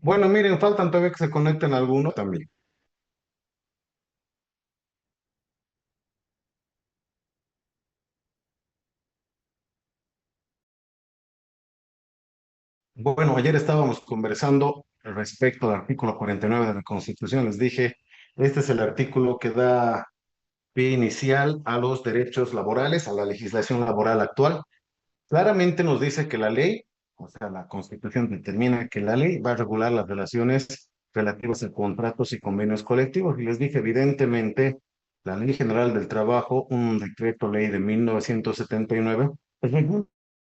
Bueno, miren, faltan todavía que se conecten algunos también. Bueno, ayer estábamos conversando respecto al artículo 49 de la Constitución. Les dije, este es el artículo que da pie inicial a los derechos laborales, a la legislación laboral actual. Claramente nos dice que la ley, o sea, la Constitución determina que la ley va a regular las relaciones relativas a contratos y convenios colectivos. Y les dije, evidentemente, la Ley General del Trabajo, un decreto ley de 1979, pues regula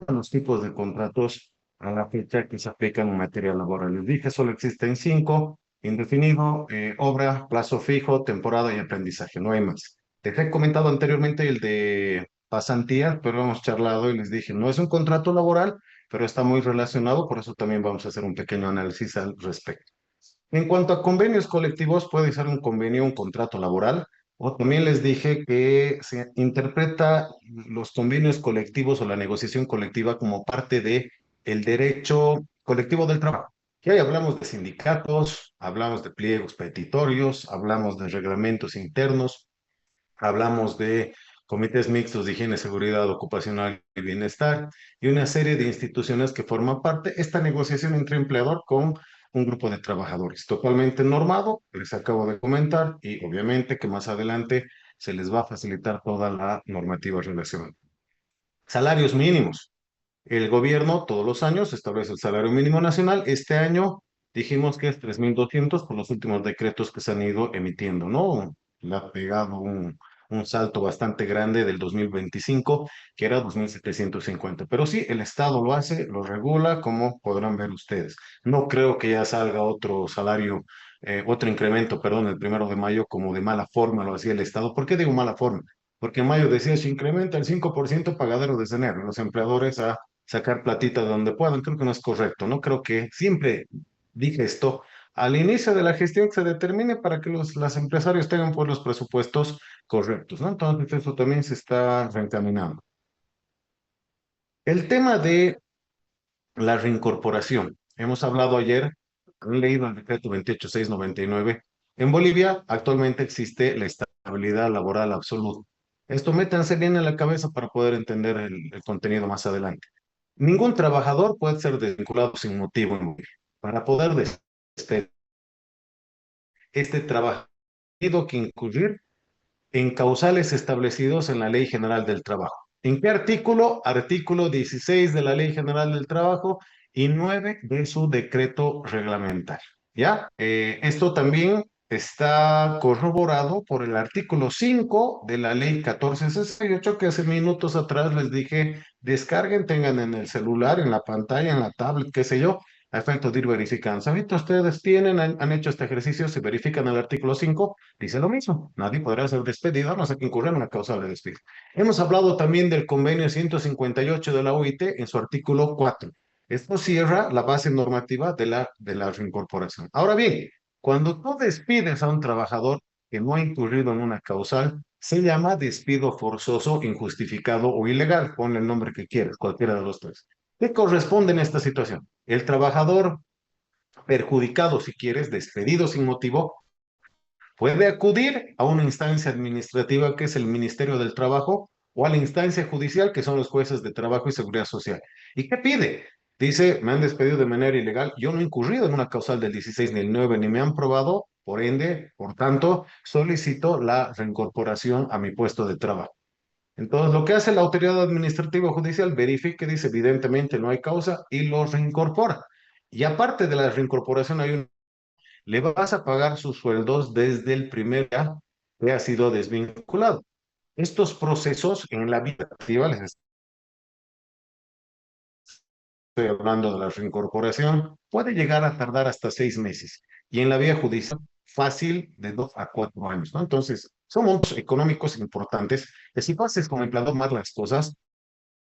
los tipos de contratos a la fecha que se aplican en materia laboral. Les dije, solo existen cinco: indefinido, obra, plazo fijo, temporada y aprendizaje, no hay más. Les he comentado anteriormente el de pasantías, pero hemos charlado y les dije, no es un contrato laboral, pero está muy relacionado, por eso también vamos a hacer un pequeño análisis al respecto. En cuanto a convenios colectivos, puede ser un convenio, un contrato laboral, o también les dije que se interpreta los convenios colectivos o la negociación colectiva como parte de el derecho colectivo del trabajo. Que ahí hablamos de sindicatos, hablamos de pliegos petitorios, hablamos de reglamentos internos, hablamos de comités mixtos de higiene, seguridad ocupacional y bienestar y una serie de instituciones que forman parte de esta negociación entre empleador con un grupo de trabajadores. Totalmente normado, les acabo de comentar, y obviamente que más adelante se les va a facilitar toda la normativa relacionada. Salarios mínimos. El gobierno todos los años establece el salario mínimo nacional. Este año dijimos que es 3.200 por los últimos decretos que se han ido emitiendo, ¿no? Le ha pegado un salto bastante grande del 2025, que era 2.750. Pero sí, el Estado lo hace, lo regula, como podrán ver ustedes. No creo que ya salga otro salario, otro incremento, perdón, el 1 de mayo, como de mala forma lo hacía el Estado. ¿Por qué digo mala forma? Porque en mayo decía, se incrementa el 5% pagadero desde enero. Los empleadores a sacar platita de donde puedan. Creo que no es correcto, ¿no? Creo que siempre dije esto al inicio de la gestión, que se determine para que los empresarios tengan pues los presupuestos correctos, ¿no? Entonces eso también se está reencaminando. El tema de la reincorporación. Hemos hablado ayer, han leído el decreto 28699. En Bolivia actualmente existe la estabilidad laboral absoluta. Esto métanse bien en la cabeza para poder entender el contenido más adelante. Ningún trabajador puede ser desvinculado sin motivo en Bolivia. Para poder despedir este trabajo, tiene que incurrir en causales establecidos en la Ley General del Trabajo. ¿En qué artículo? Artículo 16 de la Ley General del Trabajo y 9 de su decreto reglamentario. ¿Ya? Esto también está corroborado por el artículo 5 de la Ley 1468, que hace minutos atrás les dije, descarguen, tengan en el celular, en la pantalla, en la tablet, qué sé yo, a efectos de ir verificando. ¿Saben? Ustedes tienen, han hecho este ejercicio, si verifican el artículo 5, dice lo mismo. Nadie podrá ser despedido a no ser que incurra en una causa de despido. Hemos hablado también del convenio 158 de la OIT en su artículo 4. Esto cierra la base normativa de la reincorporación. Ahora bien, cuando tú despides a un trabajador que no ha incurrido en una causal, se llama despido forzoso, injustificado o ilegal. Ponle el nombre que quieras, cualquiera de los tres. ¿Qué corresponde en esta situación? El trabajador perjudicado, si quieres, despedido sin motivo, puede acudir a una instancia administrativa que es el Ministerio del Trabajo o a la instancia judicial que son los jueces de trabajo y seguridad social. ¿Y qué pide? Dice, me han despedido de manera ilegal, yo no he incurrido en una causal del 16 ni el 9 ni me han probado, por ende, por tanto, solicito la reincorporación a mi puesto de trabajo. Entonces, lo que hace la autoridad administrativa o judicial, verifica, dice, evidentemente no hay causa y lo reincorpora. Y aparte de la reincorporación, le vas a pagar sus sueldos desde el primer día que ha sido desvinculado. Estos procesos en la vida activa, les estoy hablando de la reincorporación, puede llegar a tardar hasta 6 meses. Y en la vía judicial, fácil de 2 a 4 años, ¿no? Entonces, son montos económicos importantes que si tú haces como empleador más las cosas,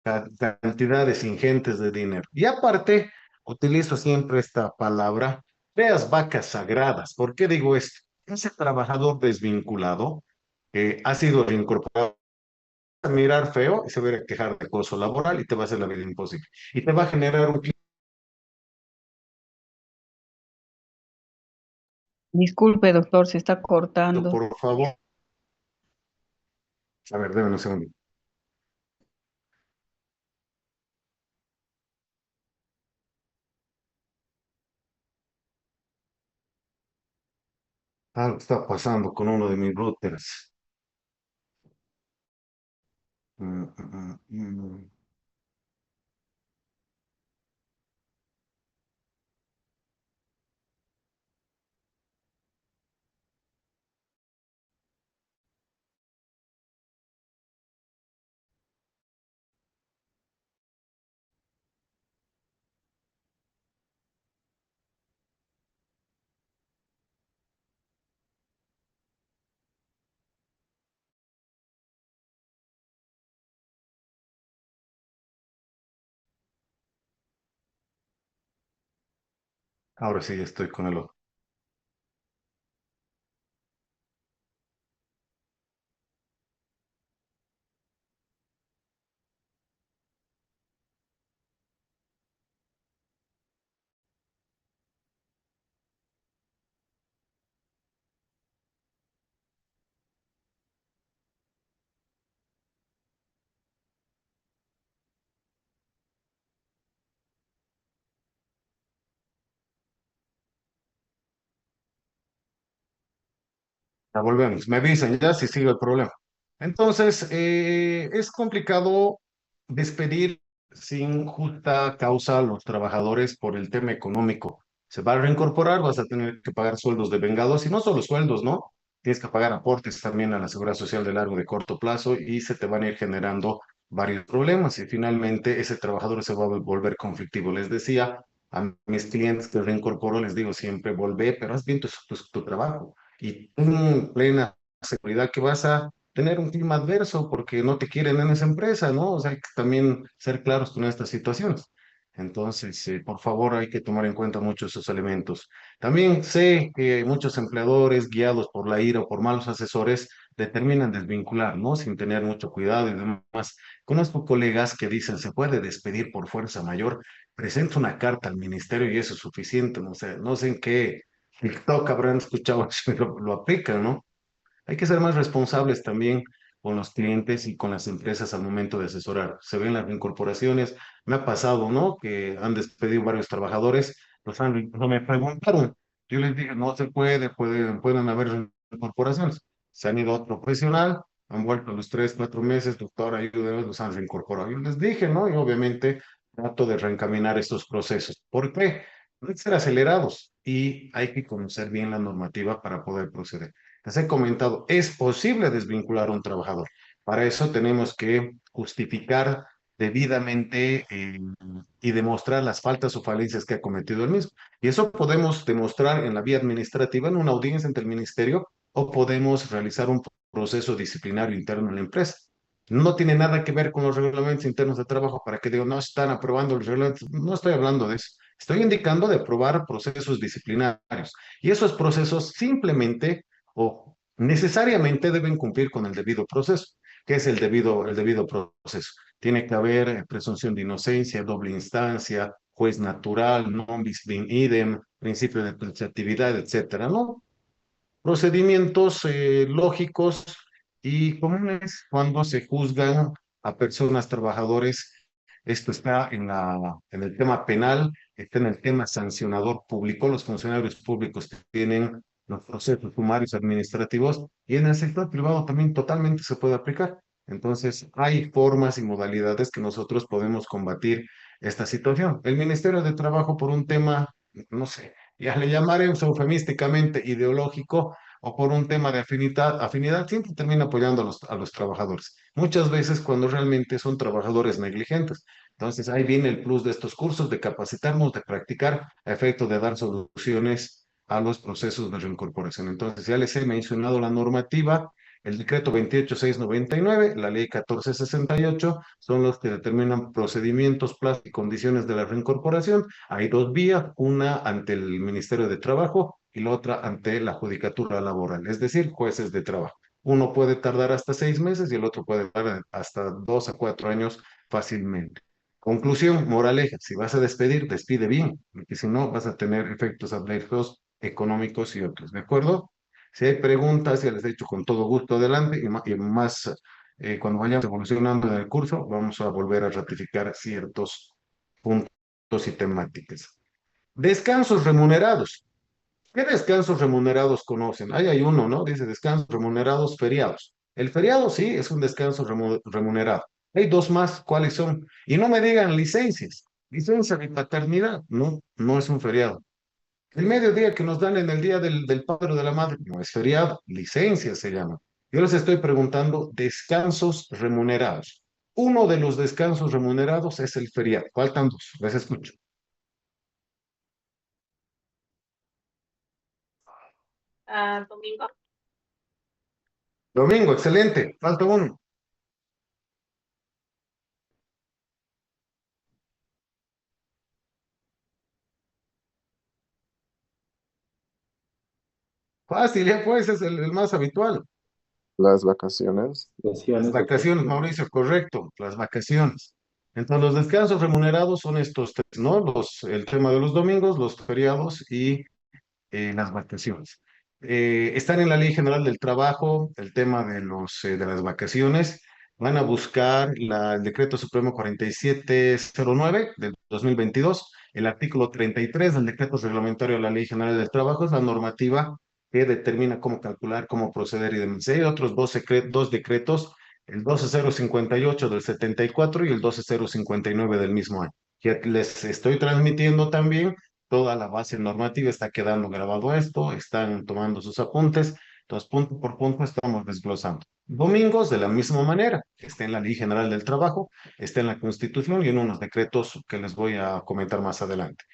cantidades ingentes de dinero. Y aparte, utilizo siempre esta palabra, veas vacas sagradas. ¿Por qué digo esto? Ese trabajador desvinculado ha sido reincorporado a mirar feo y se va a quejar de acoso laboral y te va a hacer la vida imposible. Y te va a generar un Disculpe, doctor, se está cortando. por favor. A ver, déme un segundo. Algo está pasando con uno de mis routers. Mm. Ahora sí estoy con el otro. Ya volvemos. Me avisan ya si sigue el problema. Entonces, es complicado despedir sin justa causa a los trabajadores por el tema económico. Se va a reincorporar, vas a tener que pagar sueldos de vengados y no solo sueldos, ¿no? Tienes que pagar aportes también a la seguridad social de largo y de corto plazo y se te van a ir generando varios problemas y finalmente ese trabajador se va a volver conflictivo. Les decía a mis clientes que reincorporo, les digo siempre, volvé, pero haz bien tu trabajo y ten plena seguridad que vas a tener un clima adverso porque no te quieren en esa empresa, ¿no? O sea, hay que también ser claros con estas situaciones. Entonces, por favor, hay que tomar en cuenta muchos esos elementos. También sé que muchos empleadores, guiados por la ira o por malos asesores, determinan desvincular, ¿no? Sin tener mucho cuidado y demás. Conozco colegas que dicen, se puede despedir por fuerza mayor, presenta una carta al ministerio y eso es suficiente, no sé en qué TikTok habrán escuchado si lo aplican, ¿no? Hay que ser más responsables también con los clientes y con las empresas al momento de asesorar. Se ven las incorporaciones. Me ha pasado, ¿no? Que han despedido varios trabajadores, no me preguntaron. Yo les dije, no se pueden haber incorporaciones. Se han ido a otro profesional, han vuelto a los 3, 4 meses, doctor, ayúdenos, los han reincorporado. Yo les dije, ¿no? Y obviamente trato de reencaminar estos procesos. ¿Por qué? No hay que ser acelerados y hay que conocer bien la normativa para poder proceder. Les he comentado, es posible desvincular a un trabajador. Para eso tenemos que justificar debidamente y demostrar las faltas o falencias que ha cometido el mismo. Y eso podemos demostrar en la vía administrativa, en una audiencia ante el ministerio, o podemos realizar un proceso disciplinario interno en la empresa. No tiene nada que ver con los reglamentos internos de trabajo para que digo, no están aprobando los reglamentos. No estoy hablando de eso. Estoy indicando de aprobar procesos disciplinarios. Y esos procesos simplemente o necesariamente deben cumplir con el debido proceso. ¿Qué es el debido proceso? Tiene que haber presunción de inocencia, doble instancia, juez natural, non bis in idem, principio de actividad, etcétera, ¿no? Procedimientos lógicos y comunes cuando se juzgan a personas, trabajadores. Esto está en el tema penal, está en el tema sancionador público. Los funcionarios públicos tienen los procesos sumarios administrativos y en el sector privado también totalmente se puede aplicar. Entonces, hay formas y modalidades que nosotros podemos combatir esta situación. El Ministerio de Trabajo por un tema, no sé, ya le llamaremos eufemísticamente ideológico o por un tema de afinidad siempre termina apoyando a los trabajadores. Muchas veces cuando realmente son trabajadores negligentes. Entonces ahí viene el plus de estos cursos, de capacitarnos, de practicar, a efecto de dar soluciones a los procesos de reincorporación. Entonces ya les he mencionado la normativa. El decreto 28699, la ley 1468, son los que determinan procedimientos, plazos y condiciones de la reincorporación. Hay dos vías, una ante el Ministerio de Trabajo y la otra ante la Judicatura Laboral, es decir, jueces de trabajo. Uno puede tardar hasta 6 meses y el otro puede tardar hasta 2 a 4 años fácilmente. Conclusión, moraleja, si vas a despedir, despide bien, porque si no vas a tener efectos adversos económicos y otros, ¿de acuerdo? Si hay preguntas, ya les he dicho con todo gusto adelante y más cuando vayamos evolucionando en el curso, vamos a volver a ratificar ciertos puntos y temáticas. Descansos remunerados. ¿Qué descansos remunerados conocen? Ahí hay uno, ¿no? Dice descansos remunerados feriados. El feriado sí es un descanso remunerado. Hay dos más, ¿cuáles son? Y no me digan licencias. Licencia de paternidad, no, no es un feriado. El mediodía que nos dan en el día del padre o de la madre, no es feriado, licencia se llama. Yo les estoy preguntando descansos remunerados. Uno de los descansos remunerados es el feriado. Faltan dos, les escucho. Domingo. Domingo, excelente. Falta uno. Fácil, ya pues, es el más habitual. Las vacaciones. Las vacaciones, Mauricio, correcto, las vacaciones. Entonces, los descansos remunerados son estos tres, ¿no? El tema de los domingos, los feriados y las vacaciones. Están en la Ley General del Trabajo, el tema de las vacaciones. Van a buscar el Decreto Supremo 4709 del 2022, el artículo 33 del Decreto Reglamentario de la Ley General del Trabajo, es la normativa que determina cómo calcular, cómo proceder y demás. Hay otros dos decretos, el 12058 del 74 y el 12059 del mismo año, que les estoy transmitiendo también toda la base normativa, está quedando grabado esto, están tomando sus apuntes, entonces punto por punto estamos desglosando. Domingos de la misma manera, está en la Ley General del Trabajo, está en la Constitución y en unos decretos que les voy a comentar más adelante.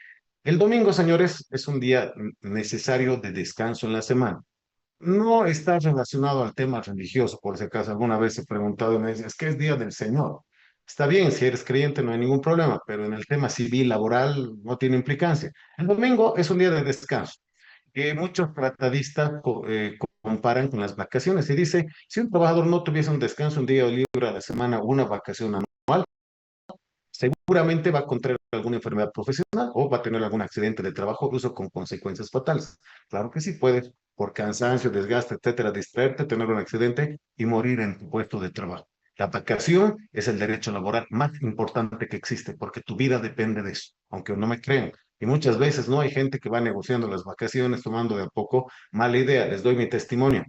El domingo, señores, es un día necesario de descanso en la semana. No está relacionado al tema religioso, por si acaso alguna vez he preguntado y me dicen, es que es Día del Señor. Está bien, si eres creyente no hay ningún problema, pero en el tema civil, laboral, no tiene implicancia. El domingo es un día de descanso. Muchos tratadistas comparan con las vacaciones y dice, si un trabajador no tuviese un descanso, un día libre a la semana, una vacación anual, seguramente va a contraer alguna enfermedad profesional o va a tener algún accidente de trabajo, incluso con consecuencias fatales. Claro que sí puedes, por cansancio, desgaste, etcétera, distraerte, tener un accidente y morir en tu puesto de trabajo. La vacación es el derecho laboral más importante que existe porque tu vida depende de eso, aunque no me crean. Y muchas veces no hay gente que va negociando las vacaciones, tomando de a poco mala idea. Les doy mi testimonio.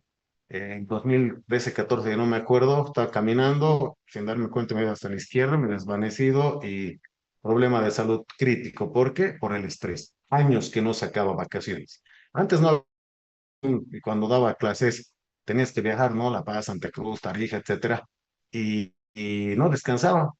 En 2013, 14, ya no me acuerdo, estaba caminando, sin darme cuenta me iba hasta la izquierda, me he desvanecido y problema de salud crítico. ¿Por qué? Por el estrés. Años que no sacaba vacaciones. Antes no, y cuando daba clases, tenías que viajar, ¿no? La Paz, Santa Cruz, Tarija, etcétera, y no descansaba.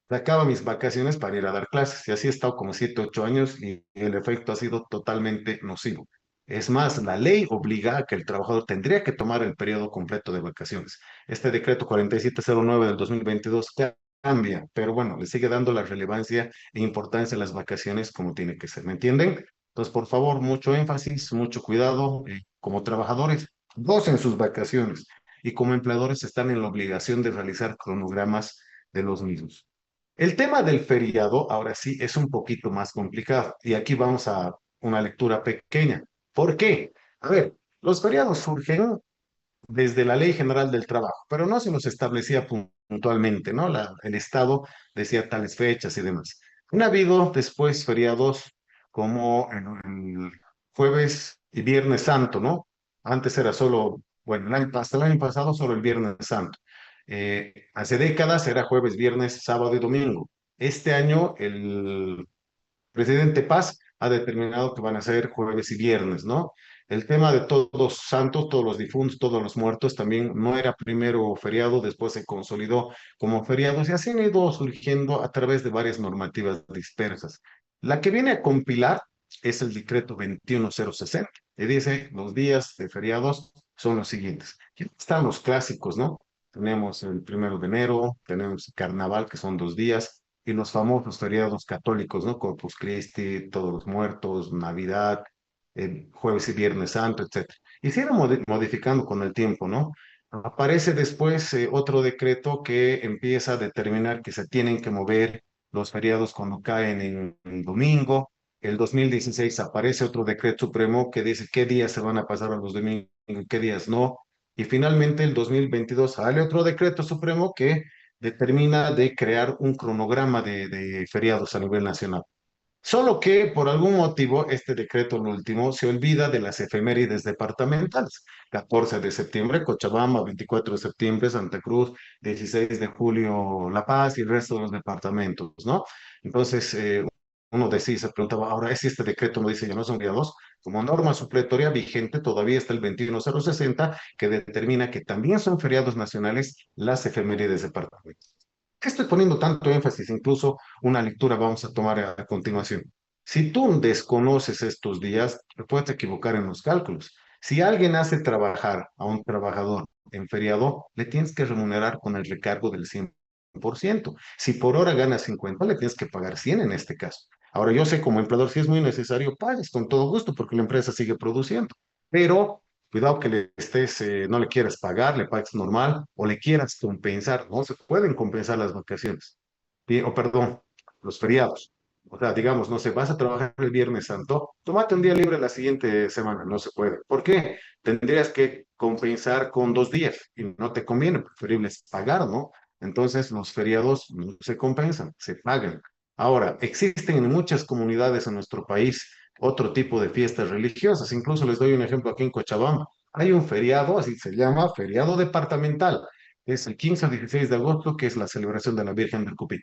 Sacaba mis vacaciones para ir a dar clases y así he estado como 7, 8 años y el efecto ha sido totalmente nocivo. Es más, la ley obliga a que el trabajador tendría que tomar el periodo completo de vacaciones. Este decreto 4709 del 2022 cambia, pero bueno, le sigue dando la relevancia e importancia a las vacaciones como tiene que ser, ¿me entienden? Entonces, por favor, mucho énfasis, mucho cuidado. Como trabajadores, gocen sus vacaciones y como empleadores están en la obligación de realizar cronogramas de los mismos. El tema del feriado, ahora sí, es un poquito más complicado y aquí vamos a una lectura pequeña. ¿Por qué? A ver, los feriados surgen desde la Ley General del Trabajo, pero no se los establecía puntualmente, ¿no? El Estado decía tales fechas y demás. Han habido después feriados como el jueves y viernes santo, ¿no? Antes era solo, bueno, hasta el año pasado solo el viernes santo. Hace décadas era jueves, viernes, sábado y domingo. Este año el presidente Paz ha determinado que van a ser jueves y viernes, ¿no? El tema de todos los santos, todos los difuntos, todos los muertos, también no era primero feriado, después se consolidó como feriados y así han ido surgiendo a través de varias normativas dispersas. La que viene a compilar es el decreto 21060, que dice los días de feriados son los siguientes. Aquí están los clásicos, ¿no? Tenemos el 1 de enero, tenemos el carnaval, que son 2 días, y los famosos feriados católicos, ¿no? Corpus Christi, Todos los Muertos, Navidad, Jueves y Viernes Santo, etcétera. Y se iba modificando con el tiempo, ¿no? Aparece después otro decreto que empieza a determinar que se tienen que mover los feriados cuando caen en domingo. El 2016 aparece otro decreto supremo que dice qué días se van a pasar a los domingos, qué días no. Y finalmente el 2022 sale otro decreto supremo que determina de crear un cronograma de feriados a nivel nacional. Solo que por algún motivo este decreto, el último, se olvida de las efemérides departamentales. 14 de septiembre, Cochabamba; 24 de septiembre, Santa Cruz; 16 de julio, La Paz, y el resto de los departamentos, ¿no? Entonces, uno decía, se preguntaba, ahora es este decreto, no dice, ya no son feriados, como norma supletoria vigente todavía está el 21060, que determina que también son feriados nacionales las efemérides departamentales. ¿Qué estoy poniendo tanto énfasis? Incluso una lectura vamos a tomar a continuación. Si tú desconoces estos días, te puedes equivocar en los cálculos. Si alguien hace trabajar a un trabajador en feriado, le tienes que remunerar con el recargo del 100%. Si por hora gana 50, le tienes que pagar 100 en este caso. Ahora, yo sé como empleador, si es muy necesario, pagues con todo gusto porque la empresa sigue produciendo. Pero cuidado que le estés, no le quieras pagar, le pagues normal o le quieras compensar. No se pueden compensar las vacaciones. O perdón, los feriados. O sea, digamos, no sé, vas a trabajar el Viernes Santo, tómate un día libre la siguiente semana. No se puede. ¿Por qué? Tendrías que compensar con 2 días y no te conviene, preferible es pagar, ¿no? Entonces, los feriados no se compensan, se pagan. Ahora, existen en muchas comunidades en nuestro país otro tipo de fiestas religiosas. Incluso les doy un ejemplo aquí en Cochabamba. Hay un feriado, así se llama, feriado departamental. Es el 15 o 16 de agosto, que es la celebración de la Virgen del Cupid.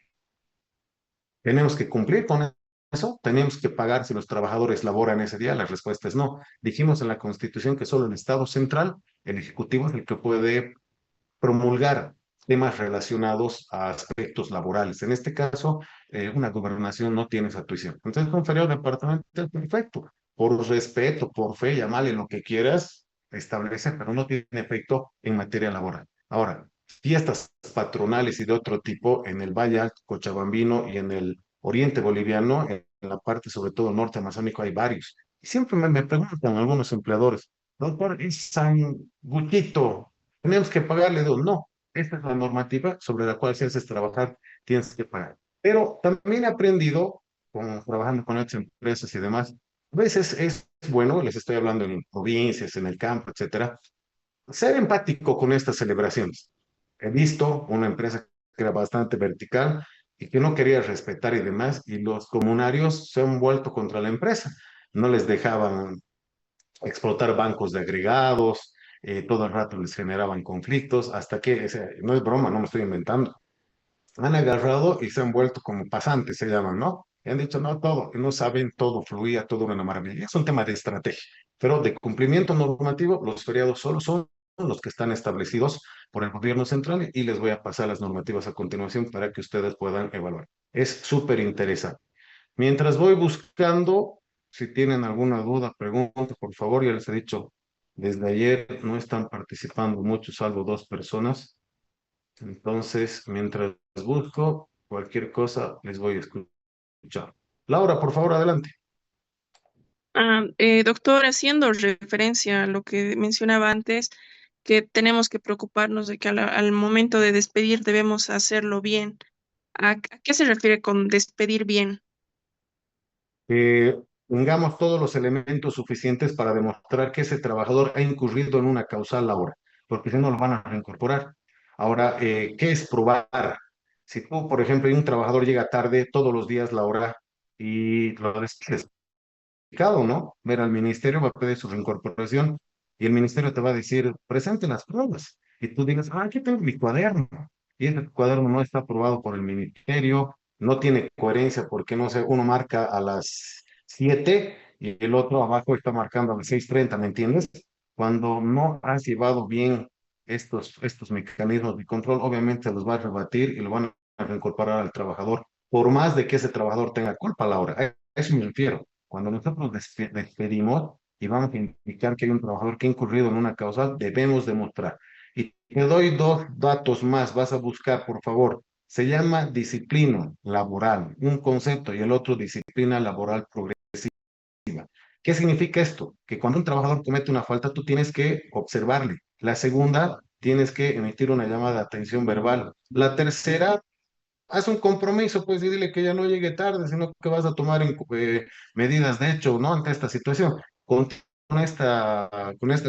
¿Tenemos que cumplir con eso? ¿Tenemos que pagar si los trabajadores laboran ese día? La respuesta es no. Dijimos en la Constitución que solo el Estado central, el Ejecutivo, es el que puede promulgar temas relacionados a aspectos laborales. En este caso, una gobernación no tiene esa tuición. Entonces, un feriado departamental, perfecto. Por respeto, por fe, llamale lo que quieras, establece, pero no tiene efecto en materia laboral. Ahora, fiestas patronales y de otro tipo en el Valle Cochabambino y en el oriente boliviano, en la parte sobre todo norte amazónico, hay varios. Y siempre me preguntan algunos empleadores, doctor, ¿es San Guchito tenemos que pagarle? Digo, no, esta es la normativa sobre la cual si haces trabajar, tienes que pagar. Pero también he aprendido, trabajando con otras empresas y demás, a veces es bueno, les estoy hablando en provincias, en el campo, etcétera, ser empático con estas celebraciones. He visto una empresa que era bastante vertical y que no quería respetar y demás, y los comunarios se han vuelto contra la empresa. No les dejaban explotar bancos de agregados, todo el rato les generaban conflictos, hasta que, o sea, no es broma, no me estoy inventando, han agarrado y se han vuelto como pasantes, se llaman, ¿no? Y han dicho, no, todo, y no saben, todo fluía, todo era una maravilla. Es un tema de estrategia, pero de cumplimiento normativo, los feriados solo son los que están establecidos por el gobierno central y les voy a pasar las normativas a continuación para que ustedes puedan evaluar. Es súper interesante. Mientras voy buscando, si tienen alguna duda, pregunta, por favor. Ya les he dicho, desde ayer no están participando mucho, salvo 2 personas. Entonces, mientras busco cualquier cosa, les voy a escuchar. Laura, por favor, adelante. Doctor, haciendo referencia a lo que mencionaba antes, que tenemos que preocuparnos de que al momento de despedir debemos hacerlo bien. ¿A qué se refiere con despedir bien? Tengamos todos los elementos suficientes para demostrar que ese trabajador ha incurrido en una causal laboral, porque si no lo van a reincorporar. Ahora, ¿qué es probar? Si tú, por ejemplo, un trabajador llega tarde todos los días la hora y lo despides, complicado, ¿no? Ver al ministerio, va a pedir su reincorporación y el ministerio te va a decir, presente las pruebas. Y tú digas, ah, aquí tengo mi cuaderno. Y ese cuaderno no está aprobado por el ministerio, no tiene coherencia porque, no sé, uno marca a las 7 y el otro abajo está marcando a las 6:30, ¿me entiendes? Cuando no has llevado bien estos mecanismos de control, obviamente los va a rebatir y lo van a reincorporar al trabajador, por más de que ese trabajador tenga culpa a la hora. A eso me refiero. Cuando nosotros despedimos y vamos a indicar que hay un trabajador que ha incurrido en una causa, debemos demostrar. Y te doy 2 datos más, vas a buscar, por favor. Se llama disciplina laboral, un concepto, y el otro disciplina laboral progresiva. ¿Qué significa esto? Que cuando un trabajador comete una falta, tú tienes que observarle. La segunda, tienes que emitir una llamada de atención verbal. La tercera, haz un compromiso, pues, y dile que ya no llegue tarde, sino que vas a tomar medidas de hecho, ¿no? Ante esta situación. Con, con esta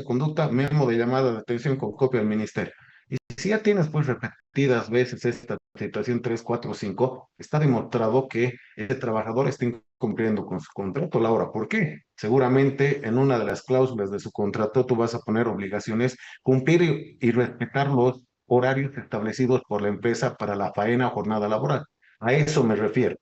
conducta, memo de llamada de atención con copia al ministerio. Y si ya tienes, pues, repetidas veces esta situación 3 4 5 está demostrado que ese trabajador está incumpliendo con su contrato, Laura. ¿Por qué? Seguramente en una de las cláusulas de su contrato tú vas a poner obligaciones, cumplir y respetar los horarios establecidos por la empresa para la faena o jornada laboral. A eso me refiero.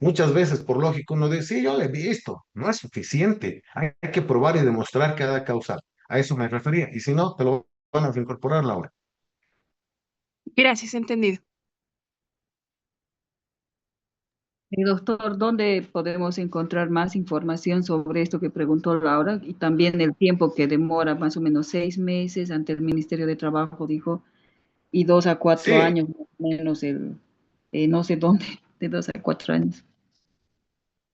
Muchas veces, por lógico, uno dice, sí, yo le he visto, no es suficiente. Hay que probar y demostrar cada causal. A eso me refería. Y si no, te lo van a incorporar, Laura. Gracias, entendido. Doctor, ¿dónde podemos encontrar más información sobre esto que preguntó Laura? Y también el tiempo que demora, más o menos 6 meses ante el Ministerio de Trabajo, dijo, y 2 a 4 años, Sí, más o menos, no sé dónde, de 2 a 4 años.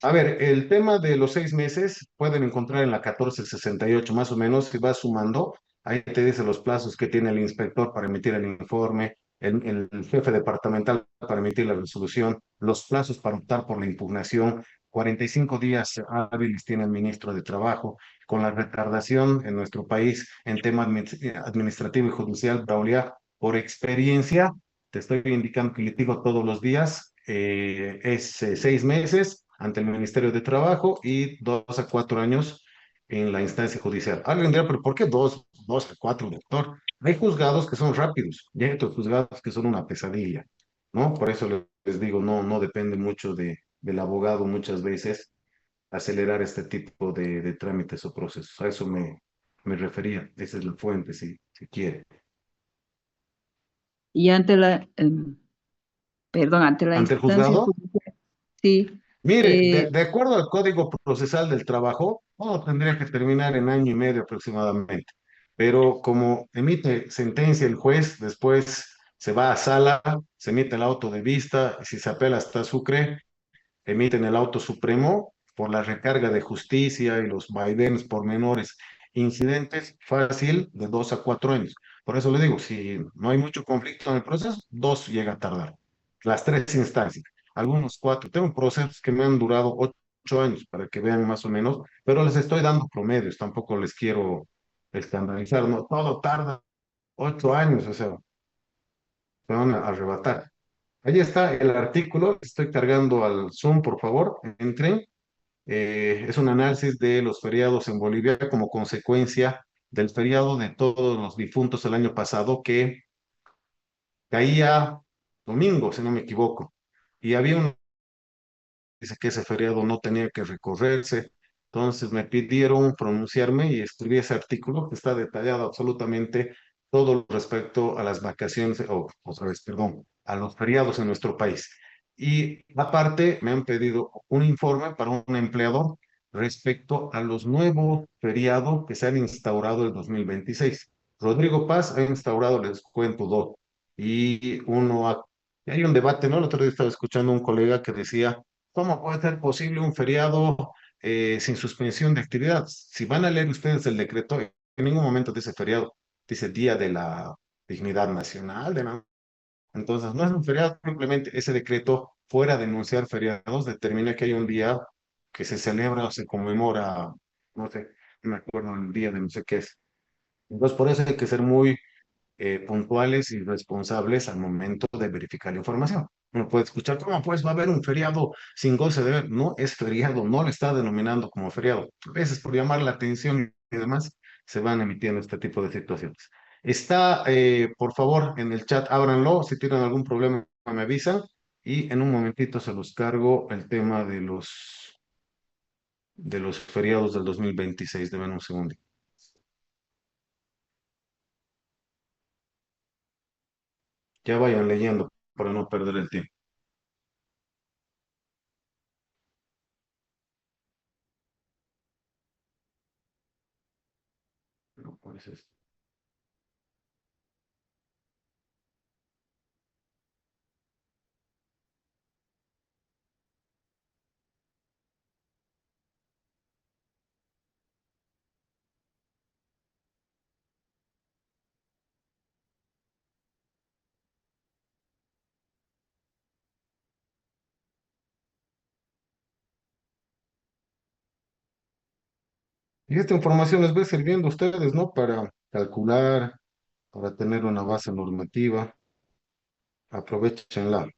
a ver, el tema de los 6 meses pueden encontrar en la 1468 más o menos, si vas sumando, ahí te dice los plazos que tiene el inspector para emitir el informe, el jefe departamental para emitir la resolución, los plazos para optar por la impugnación, 45 días hábiles tiene el ministro de Trabajo, con la retardación en nuestro país en tema administrativo y judicial, Braulia, por experiencia, te estoy indicando que litigo todos los días, es 6 meses ante el Ministerio de Trabajo y 2 a 4 años en la instancia judicial. Alguien dirá, pero ¿por qué 2 a 4, doctor? Hay juzgados que son rápidos y hay otros juzgados que son una pesadilla, ¿no? Por eso les digo, no depende mucho del abogado muchas veces acelerar este tipo de trámites o procesos. A eso me refería. Esa es la fuente, si quiere. Y perdón, ante la Ante el instancia juzgado, judicial, sí, mire, eh, de acuerdo al Código Procesal del Trabajo, todo tendría que terminar en año y medio aproximadamente. Pero como emite sentencia el juez, después se va a sala, se emite el auto de vista, y si se apela hasta Sucre, emiten el auto supremo por la recarga de justicia y los vaivenes pormenores, incidentes fácil de 2 a 4 años. Por eso le digo, si no hay mucho conflicto en el proceso, 2 llega a tardar. Las 3 instancias, algunos 4. Tengo procesos que me han durado 8 años para que vean más o menos, pero les estoy dando promedios, tampoco les quiero escandalizar, no, todo tarda 8 años, o sea, se van a arrebatar. Ahí está el artículo, estoy cargando al Zoom, por favor, entren. Es un análisis de los feriados en Bolivia como consecuencia del feriado de todos los difuntos el año pasado que caía domingo, si no me equivoco. Y había un dice que ese feriado no tenía que recorrerse. Entonces me pidieron pronunciarme y escribí ese artículo que está detallado absolutamente todo respecto a las vacaciones, o otra vez, perdón, a los feriados en nuestro país. Y aparte me han pedido un informe para un empleador respecto a los nuevos feriados que se han instaurado el 2026. Rodrigo Paz ha instaurado, les cuento dos, y hay un debate, ¿no? El otro día estaba escuchando a un colega que decía, ¿cómo puede ser posible un feriado sin suspensión de actividad? Si van a leer ustedes el decreto, en ningún momento dice feriado, dice Día de la Dignidad Nacional. Entonces, no es un feriado, simplemente ese decreto, fuera de enunciar feriados, determina que hay un día que se celebra o se conmemora, no sé, no me acuerdo el día de no sé qué es. Entonces, por eso hay que ser muy puntuales y responsables al momento de verificar la información. Uno puede escuchar, ¿cómo pues va a haber un feriado sin goce de ver? No es feriado, no lo está denominando como feriado. A veces por llamar la atención y demás se van emitiendo este tipo de situaciones. Está, por favor, en el chat, ábranlo, si tienen algún problema me avisan y en un momentito se los cargo el tema de los feriados del 2026. Deben un segundo. Ya vayan leyendo para no perder el tiempo. No, pues, Y esta información les va sirviendo a ustedes, ¿no? Para calcular, para tener una base normativa. Aprovechenla.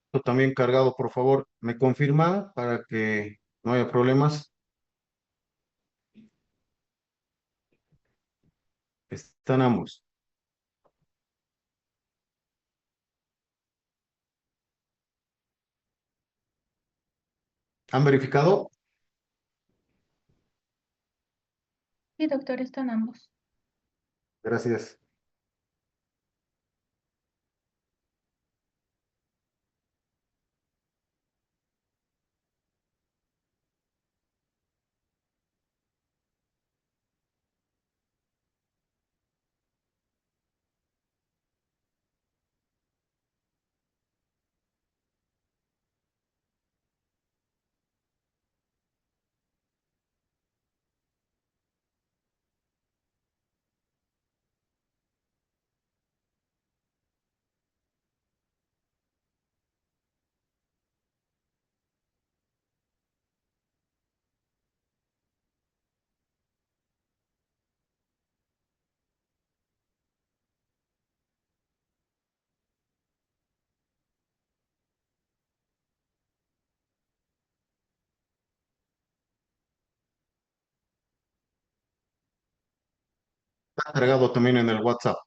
Esto también cargado, por favor, ¿me confirma para que no haya problemas? Están ambos. ¿Han verificado? Sí, doctor, están ambos. Gracias. Está cargado también en el WhatsApp.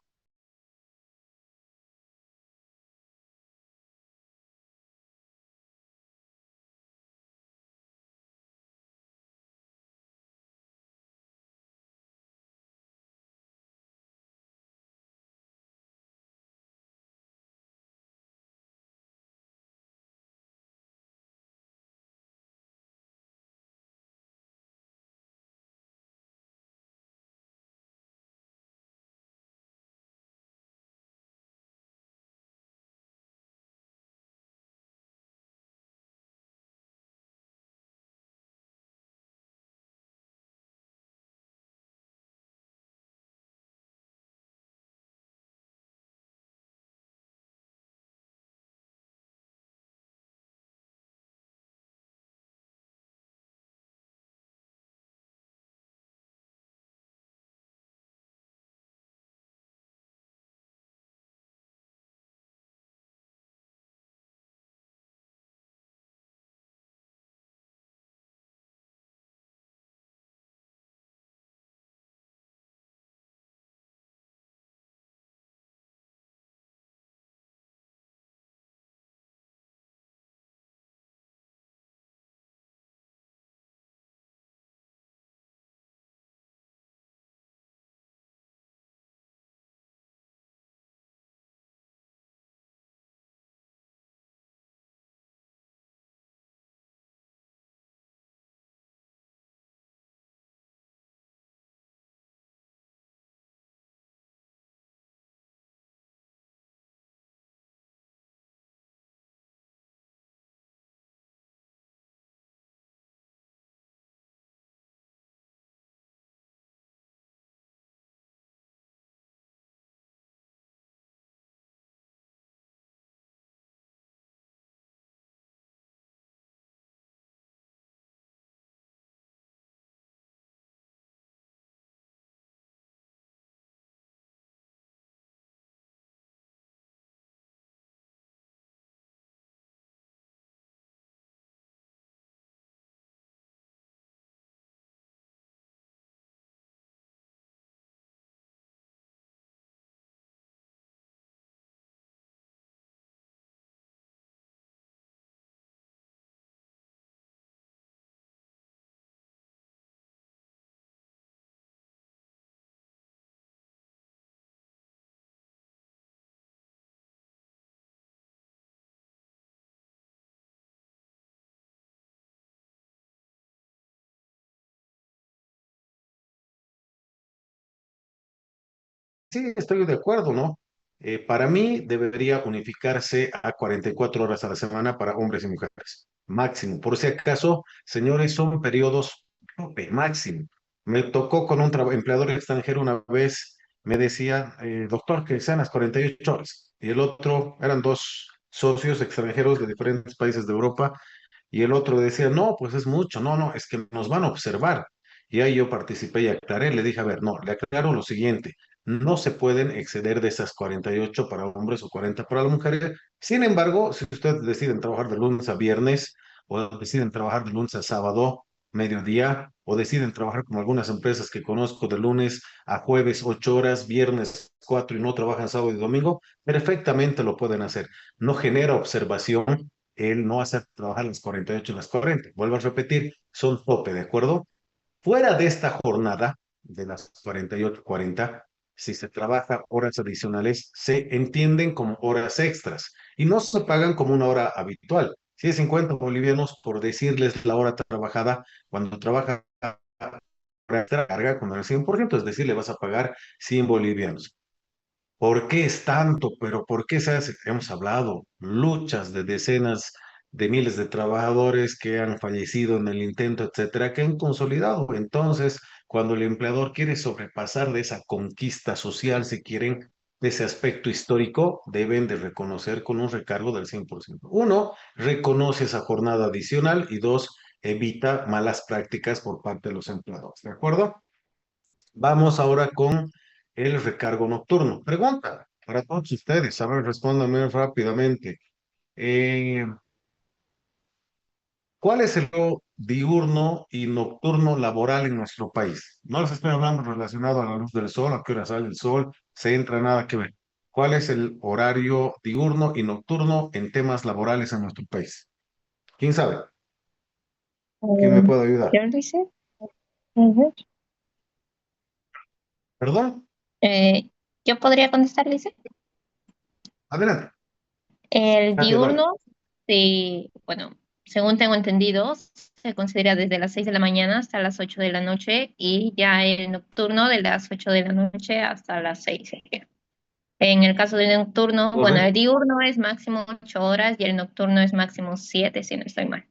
Sí, estoy de acuerdo, ¿no? Para mí debería unificarse a 44 horas a la semana para hombres y mujeres, máximo. Por si acaso, señores, son periodos tope, máximo. Me tocó con un empleador extranjero una vez, me decía, doctor, que sean las 48 horas. Y el otro, eran dos socios extranjeros de diferentes países de Europa. Y el otro decía, no, pues es mucho, no, es que nos van a observar. Y ahí yo participé y aclaré, le dije, a ver, no, le aclaro lo siguiente, no se pueden exceder de esas 48 para hombres o 40 para las mujeres. Sin embargo, si ustedes deciden trabajar de lunes a viernes o deciden trabajar de lunes a sábado, mediodía, o deciden trabajar como algunas empresas que conozco de lunes a jueves 8 horas, viernes 4 y no trabajan sábado y domingo, perfectamente lo pueden hacer. No genera observación el no hacer trabajar las 48 y las 40. Vuelvo a repetir, son tope, ¿de acuerdo? Fuera de esta jornada de las 48-40, si se trabaja horas adicionales, se entienden como horas extras y no se pagan como una hora habitual. Si es 50 bolivianos por decirles la hora trabajada, cuando trabaja hora extra, carga con el 100%, es decir, le vas a pagar 100 bolivianos. ¿Por qué es tanto? Pero ¿por qué se hace? Hemos hablado, luchas de decenas de miles de trabajadores que han fallecido en el intento, etcétera, que han consolidado. Entonces, cuando el empleador quiere sobrepasar de esa conquista social, si quieren, de ese aspecto histórico, deben de reconocer con un recargo del 100%. Uno, reconoce esa jornada adicional y dos, evita malas prácticas por parte de los empleadores. ¿De acuerdo? Vamos ahora con el recargo nocturno. Pregunta para todos ustedes. A ver, respóndanme rápidamente. Eh, ¿Cuál es el horario diurno y nocturno laboral en nuestro país? No les estoy hablando relacionado a la luz del sol, a qué hora sale el sol, se entra, nada que ver. ¿Cuál es el horario diurno y nocturno en temas laborales en nuestro país? ¿Quién sabe? ¿Quién me puede ayudar? Yo lo hice. Ujú. ¿Perdón? Yo podría contestar, Lice. Adelante. El Katia, dale. diurno, sí, bueno, según tengo entendido, se considera desde las 6 de la mañana hasta las 8 de la noche y ya el nocturno de las 8 de la noche hasta las 6. En el caso del nocturno, bueno, el Correcto. diurno es máximo 8 horas y el nocturno es máximo 7, si no estoy mal.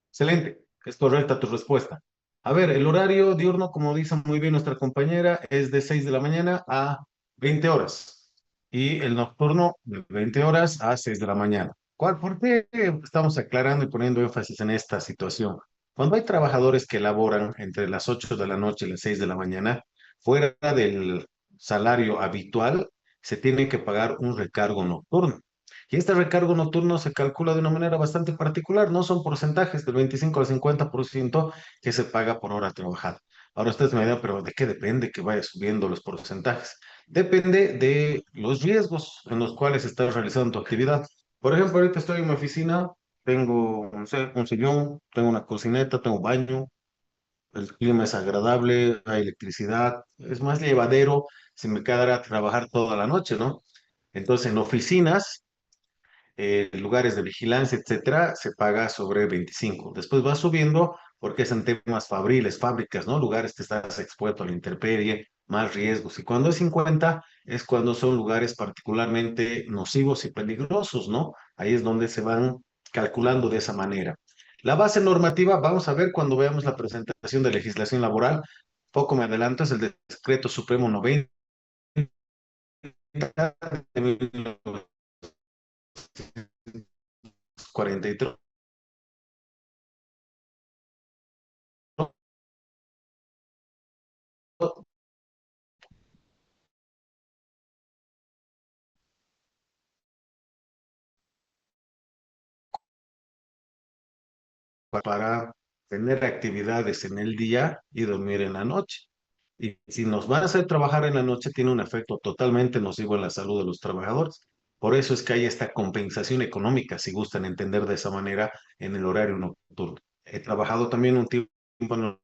Excelente, es correcta tu respuesta. A ver, el horario diurno, como dice muy bien nuestra compañera, es de 6 de la mañana a 20 horas y el nocturno de 20 horas a 6 de la mañana. ¿Por qué estamos aclarando y poniendo énfasis en esta situación? Cuando hay trabajadores que laboran entre las 8 de la noche y las 6 de la mañana, fuera del salario habitual, se tiene que pagar un recargo nocturno. Y este recargo nocturno se calcula de una manera bastante particular, no son porcentajes del 25 al 50% que se paga por hora trabajada. Ahora ustedes me dirán, pero ¿de qué depende que vaya subiendo los porcentajes? Depende de los riesgos en los cuales estás realizando tu actividad. Por ejemplo, ahorita estoy en mi oficina, tengo no sé, un sillón, tengo una cocineta, tengo baño, el clima es agradable, hay electricidad, es más llevadero si me quedara a trabajar toda la noche, ¿no? Entonces, en oficinas lugares de vigilancia, etcétera, se paga sobre 25. Después va subiendo porque es en temas fabriles, fábricas, ¿no? Lugares que estás expuesto a la intemperie, más riesgos. Y cuando es 50, es cuando son lugares particularmente nocivos y peligrosos, ¿no? Ahí es donde se van calculando de esa manera. La base normativa, vamos a ver cuando veamos la presentación de legislación laboral, poco me adelanto, es el Decreto Supremo 90 de 1943 para tener actividades en el día y dormir en la noche. Y si nos van a hacer trabajar en la noche, tiene un efecto totalmente nocivo en la salud de los trabajadores. Por eso es que hay esta compensación económica, si gustan entender de esa manera, en el horario nocturno. He trabajado también un tiempo en el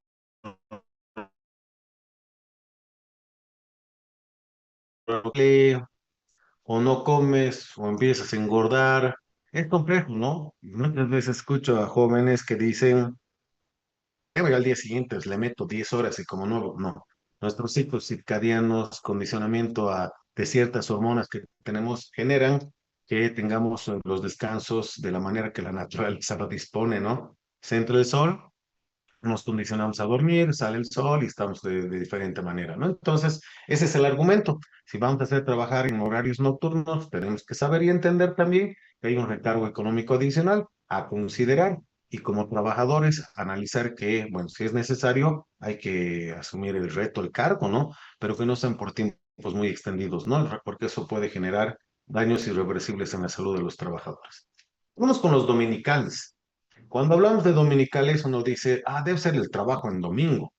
o no comes o empiezas a engordar. Es complejo, ¿no? Muchas veces escucho a jóvenes que dicen, voy al día siguiente, le meto 10 horas y como nuevo, no. Nuestros ciclos circadianos, condicionamiento de ciertas hormonas que tenemos, generan que tengamos los descansos de la manera que la naturaleza lo dispone, ¿no? Se entra el sol, nos condicionamos a dormir, sale el sol y estamos de diferente manera, ¿no? Entonces, ese es el argumento. Si vamos a hacer trabajar en horarios nocturnos, tenemos que saber y entender también que hay un recargo económico adicional. a considerar y como trabajadores analizar que, bueno, si es necesario, hay que asumir el reto, el cargo, ¿no? Pero que no sean por tiempos muy extendidos, ¿no? Porque eso puede generar daños irreversibles en la salud de los trabajadores. Vamos con los dominicales. Cuando hablamos de dominicales, uno dice, debe ser el trabajo en domingo.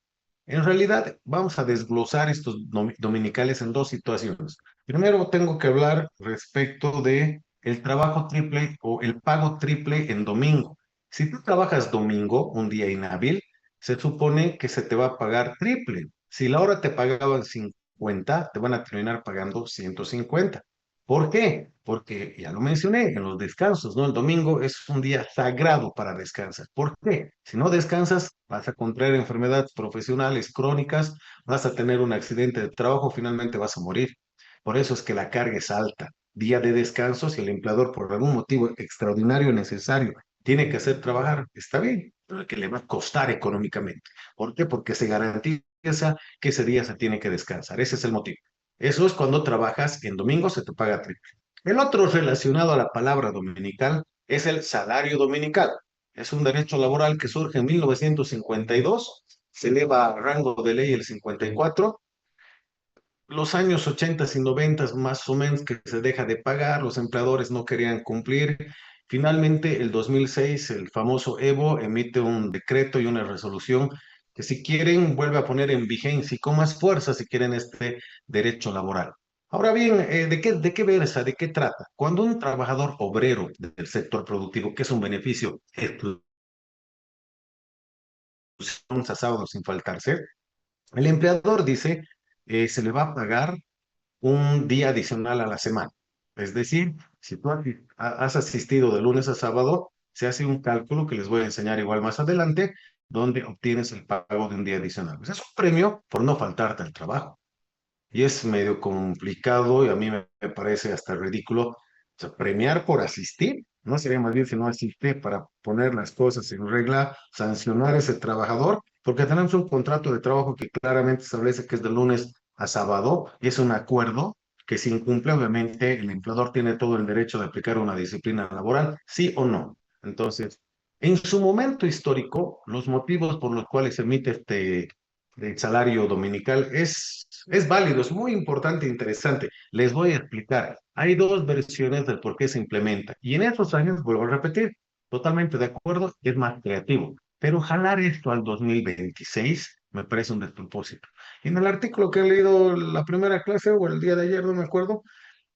En realidad, vamos a desglosar estos dominicales en dos situaciones. Primero, tengo que hablar respecto de el trabajo triple o el pago triple en domingo. Si tú trabajas domingo, un día inhábil, se supone que se te va a pagar triple. Si la hora te pagaban 50, te van a terminar pagando 150. ¿Por qué? Porque ya lo mencioné en los descansos, ¿no? El domingo es un día sagrado para descansar. ¿Por qué? Si no descansas, vas a contraer enfermedades profesionales crónicas, vas a tener un accidente de trabajo, finalmente vas a morir. Por eso es que la carga es alta. Día de descanso, si el empleador por algún motivo extraordinario necesario tiene que hacer trabajar, está bien, pero que le va a costar económicamente. ¿Por qué? Porque se garantiza que ese día se tiene que descansar. Ese es el motivo. Eso es cuando trabajas en domingo, se te paga triple. El otro relacionado a la palabra dominical es el salario dominical. Es un derecho laboral que surge en 1952, se eleva a rango de ley el 54. Los años 80 y 90 más o menos que se deja de pagar, los empleadores no querían cumplir. Finalmente, el 2006, el famoso Evo emite un decreto y una resolución que si quieren vuelve a poner en vigencia y con más fuerza si quieren este derecho laboral. Ahora bien, ¿de qué versa? ¿De qué trata? Cuando un trabajador obrero del sector productivo, que es un beneficio exclusivo a sábado sin faltarse, el empleador dice, se le va a pagar un día adicional a la semana. Es decir, si tú has asistido de lunes a sábado, se hace un cálculo que les voy a enseñar igual más adelante, donde obtienes el pago de un día adicional. Pues es un premio por no faltarte al trabajo. Y es medio complicado y a mí me parece hasta ridículo. O sea, premiar por asistir, no sería más bien si no asiste para poner las cosas en regla, sancionar a ese trabajador, porque tenemos un contrato de trabajo que claramente establece que es de lunes a sábado y es un acuerdo que si incumple, obviamente el empleador tiene todo el derecho de aplicar una disciplina laboral, sí o no. Entonces, en su momento histórico, los motivos por los cuales se emite este del salario dominical es válido, es muy importante e interesante. Les voy a explicar. Hay dos versiones del por qué se implementa. Y en esos años, vuelvo a repetir, totalmente de acuerdo, es más creativo. Pero jalar esto al 2026 me parece un despropósito. En el artículo que he leído la primera clase o el día de ayer, no me acuerdo,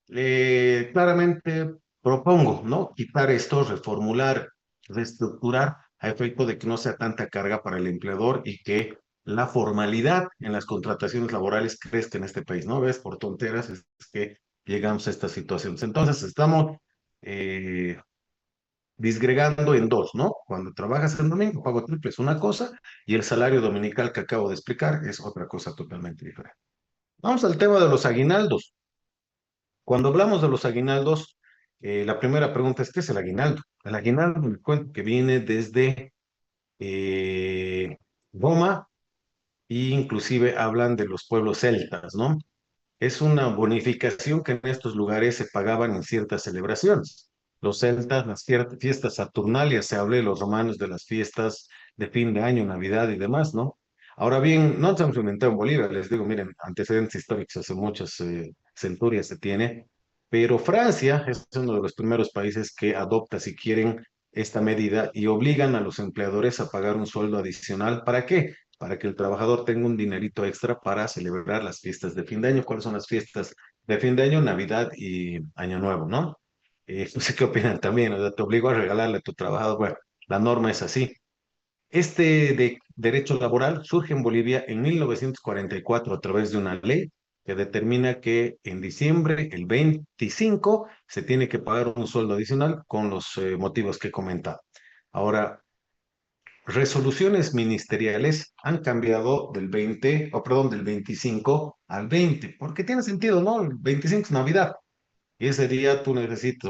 claramente propongo, ¿no? Quitar esto, reformular, reestructurar a efecto de que no sea tanta carga para el empleador y que la formalidad en las contrataciones laborales crezca en este país, ¿no? ¿Ves? Por tonteras es que llegamos a estas situaciones. Entonces, estamos eh, disgregando en dos, ¿no? Cuando trabajas en domingo, pago triple es una cosa y el salario dominical que acabo de explicar es otra cosa totalmente diferente. Vamos al tema de los aguinaldos. Cuando hablamos de los aguinaldos, la primera pregunta es, ¿qué es el aguinaldo? El aguinaldo, me cuento que viene desde Roma e inclusive hablan de los pueblos celtas, ¿no? Es una bonificación que en estos lugares se pagaban en ciertas celebraciones. Los celtas, las fiestas saturnalias, se habla de los romanos de las fiestas de fin de año, Navidad y demás, ¿no? Ahora bien, no se han implementado en Bolivia, les digo, miren, antecedentes históricos hace muchas centurias se tiene, pero Francia es uno de los primeros países que adopta, si quieren, esta medida y obligan a los empleadores a pagar un sueldo adicional. ¿Para qué? Para que el trabajador tenga un dinerito extra para celebrar las fiestas de fin de año. ¿Cuáles son las fiestas de fin de año? Navidad y Año Nuevo, ¿no? No sé qué opinan también, o sea, te obligo a regalarle a tu trabajador. Bueno, la norma es así. Este derecho laboral surge en Bolivia en 1944 a través de una ley que determina que en diciembre, el 25, se tiene que pagar un sueldo adicional con los motivos que he comentado. Ahora, resoluciones ministeriales han cambiado del 20, o perdón, del 25 al 20, porque tiene sentido, ¿no? El 25 es Navidad. Y ese día tú necesitas,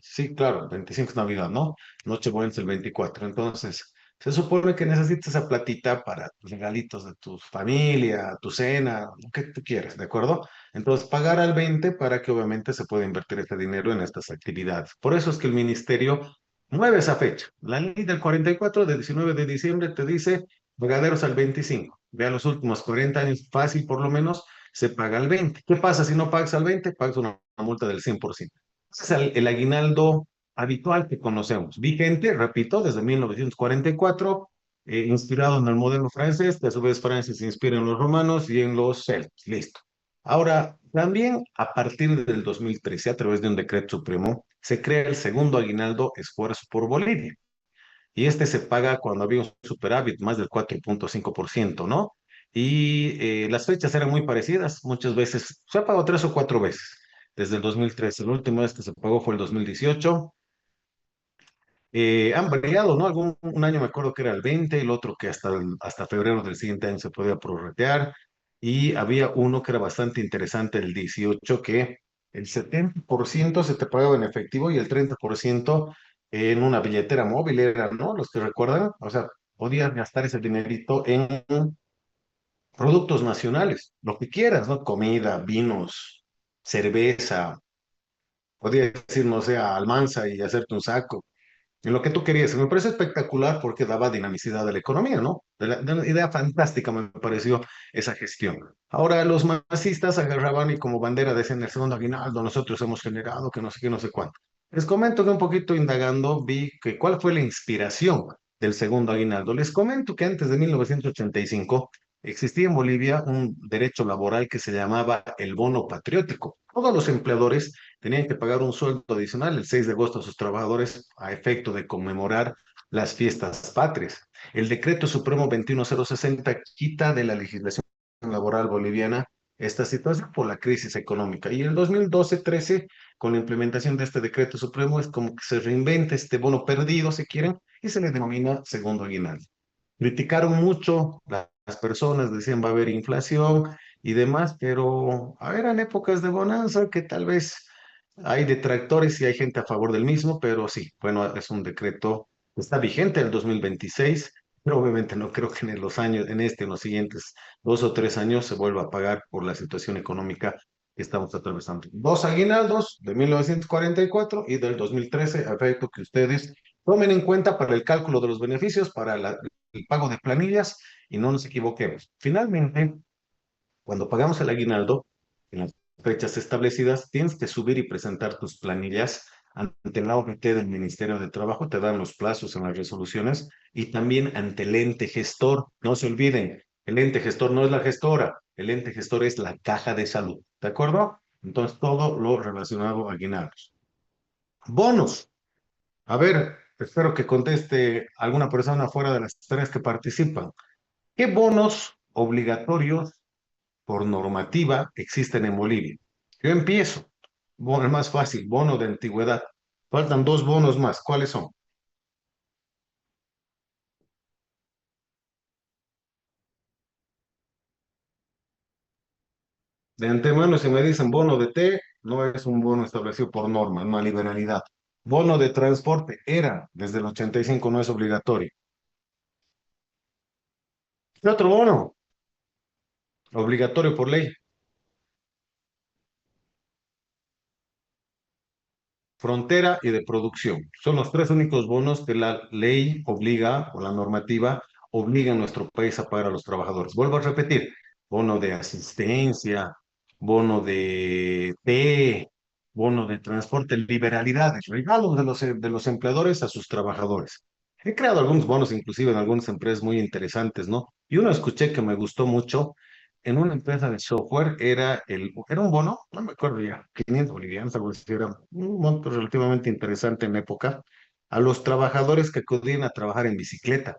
sí, claro, el 25 es Navidad, ¿no? Nochebuena es el 24. Entonces, se supone que necesitas esa platita para tus regalitos de tu familia, tu cena, lo que tú quieras, ¿de acuerdo? Entonces, pagar al 20 para que obviamente se pueda invertir este dinero en estas actividades. Por eso es que el ministerio Mueve esa fecha. La ley del 44 del 19 de diciembre te dice pagaderos al 25. Vea los últimos 40 años, fácil por lo menos, se paga al 20. ¿Qué pasa si no pagas al 20? Pagas una multa del 100%. Ese es el aguinaldo habitual que conocemos. Vigente, repito, desde 1944, inspirado en el modelo francés, que a su vez Francia se inspira en los romanos y en los celtas. Listo. Ahora, también a partir del 2013, a través de un decreto supremo, se crea el segundo aguinaldo Esfuerzo por Bolivia. Y este se paga cuando había un superávit, más del 4,5%, ¿no? Y las fechas eran muy parecidas, muchas veces, se ha pagado 3 o 4 veces desde el 2013. La última vez que se pagó fue el 2018. Han variado, ¿no? Un año me acuerdo que era el 20, el otro que hasta febrero del siguiente año se podía prorratear, y había uno que era bastante interesante, el 18, que el 70% se te pagaba en efectivo y el 30% en una billetera móvil, era, ¿no? Los que recuerdan, o sea, podías gastar ese dinerito en productos nacionales, lo que quieras, ¿no? Comida, vinos, cerveza, podías decir, no sé, a Almanza y hacerte un saco en lo que tú querías. Me parece espectacular porque daba dinamicidad a la economía, ¿no? De la idea fantástica me pareció esa gestión. Ahora los masistas agarraban y como bandera decían el segundo aguinaldo, nosotros hemos generado que no sé qué, no sé cuánto. Les comento que un poquito indagando vi que cuál fue la inspiración del segundo aguinaldo. Les comento que antes de 1985 existía en Bolivia un derecho laboral que se llamaba el bono patriótico. Todos los empleadores tenían que pagar un sueldo adicional el 6 de agosto a sus trabajadores a efecto de conmemorar las fiestas patrias. El decreto supremo 21060 quita de la legislación laboral boliviana esta situación por la crisis económica. Y en el 2012-13, con la implementación de este decreto supremo, es como que se reinventa este bono perdido, si quieren, y se le denomina segundo aguinaldo. Criticaron mucho las personas, decían va a haber inflación y demás, pero a ver, en épocas de bonanza que tal vez hay detractores y hay gente a favor del mismo, pero sí, bueno, es un decreto que está vigente en el 2026, pero obviamente no creo que en los años, en los siguientes 2 o 3 años se vuelva a pagar por la situación económica que estamos atravesando. Dos aguinaldos de 1944 y del 2013, a efecto que ustedes tomen en cuenta para el cálculo de los beneficios, para el pago de planillas y no nos equivoquemos. Finalmente, cuando pagamos el aguinaldo, en las fechas establecidas, tienes que subir y presentar tus planillas ante la OGT del Ministerio de Trabajo, te dan los plazos en las resoluciones, y también ante el ente gestor. No se olviden, el ente gestor no es la gestora, el ente gestor es la caja de salud, ¿de acuerdo? Entonces, todo lo relacionado a aguinaldos. Bonos. A ver, espero que conteste alguna persona fuera de las tres que participan. ¿Qué bonos obligatorios por normativa existen en Bolivia? Yo empiezo. Bono, el más fácil, bono de antigüedad. Faltan dos bonos más. ¿Cuáles son? De antemano, si me dicen bono de té, no es un bono establecido por norma, una liberalidad. Bono de transporte era, desde el 85 no es obligatorio. ¿Qué otro bono? Obligatorio por ley. Frontera y de producción. Son los tres únicos bonos que la ley obliga, o la normativa obliga a nuestro país a pagar a los trabajadores. Vuelvo a repetir, bono de asistencia, bono de té, bono de transporte, liberalidades, regalos de los empleadores a sus trabajadores. He creado algunos bonos, inclusive en algunas empresas muy interesantes, ¿no? Y uno escuché que me gustó mucho en una empresa de software, era un bono, no me acuerdo ya, 500 bolivianos, algo así, era un monto relativamente interesante en la época, a los trabajadores que acudían a trabajar en bicicleta,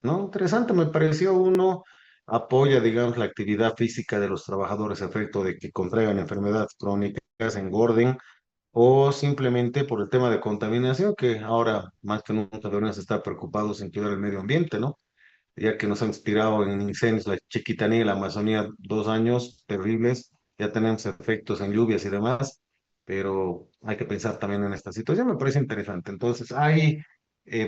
¿no? Interesante, me pareció. Uno apoya, digamos, la actividad física de los trabajadores a efecto de que contraigan enfermedades crónicas, engorden, o simplemente por el tema de contaminación, que ahora más que nunca debemos estar preocupados en cuidar el medio ambiente, ¿no? Ya que nos han inspirado en incendios, la Chiquitanía y la Amazonía, 2 años terribles, ya tenemos efectos en lluvias y demás, pero hay que pensar también en esta situación, me parece interesante. Entonces, hay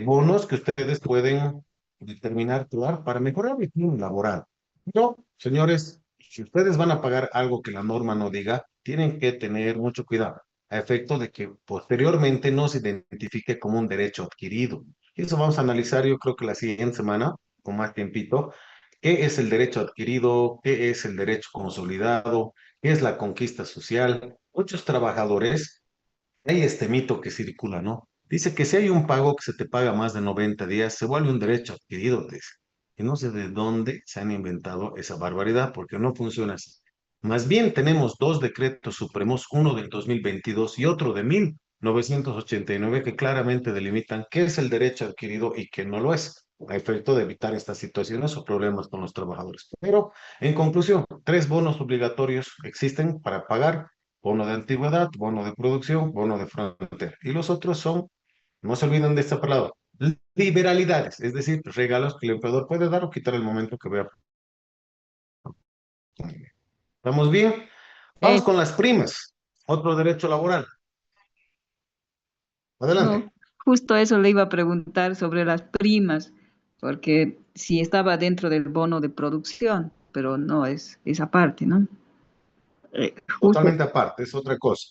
bonos que ustedes pueden determinar, crear para mejorar el clima laboral. No, señores, si ustedes van a pagar algo que la norma no diga, tienen que tener mucho cuidado. a efecto de que posteriormente no se identifique como un derecho adquirido. Y eso vamos a analizar, yo creo que la siguiente semana, con más tiempito, qué es el derecho adquirido, qué es el derecho consolidado, qué es la conquista social. Muchos trabajadores, hay este mito que circula, ¿no? Dice que si hay un pago que se te paga más de 90 días, se vuelve un derecho adquirido, dice. Y no sé de dónde se han inventado esa barbaridad, porque no funciona así. Más bien tenemos dos decretos supremos, uno del 2022 y otro de 1989, que claramente delimitan qué es el derecho adquirido y qué no lo es, a efecto de evitar estas situaciones o problemas con los trabajadores. Pero, en conclusión, tres bonos obligatorios existen para pagar: bono de antigüedad, bono de producción, bono de frontera. Y los otros son, no se olviden de esta palabra, liberalidades, es decir, regalos que el empleador puede dar o quitar el momento que vea. ¿Estamos bien? Vamos Eh, con las primas, otro derecho laboral. Adelante. no, justo eso le iba a preguntar sobre las primas, porque si estaba dentro del bono de producción, pero no es esa parte, ¿no? Justo, Totalmente aparte, es otra cosa.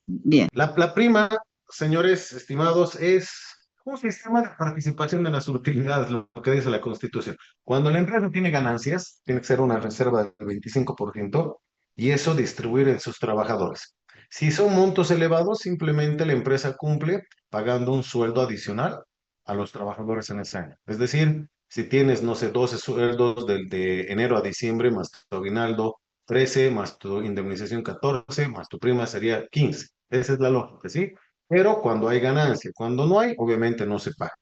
bien. La prima, señores estimados, es un sistema de participación en las utilidades, lo que dice la Constitución. Cuando la empresa tiene ganancias, tiene que ser una reserva del 25% y eso distribuir en sus trabajadores. Si son montos elevados, simplemente la empresa cumple pagando un sueldo adicional a los trabajadores en ese año. Es decir, si tienes, no sé, 12 sueldos de enero a diciembre, más tu aguinaldo 13, más tu indemnización 14, más tu prima sería 15. Esa es la lógica, ¿sí? Pero cuando hay ganancia, cuando no hay, obviamente no se paga.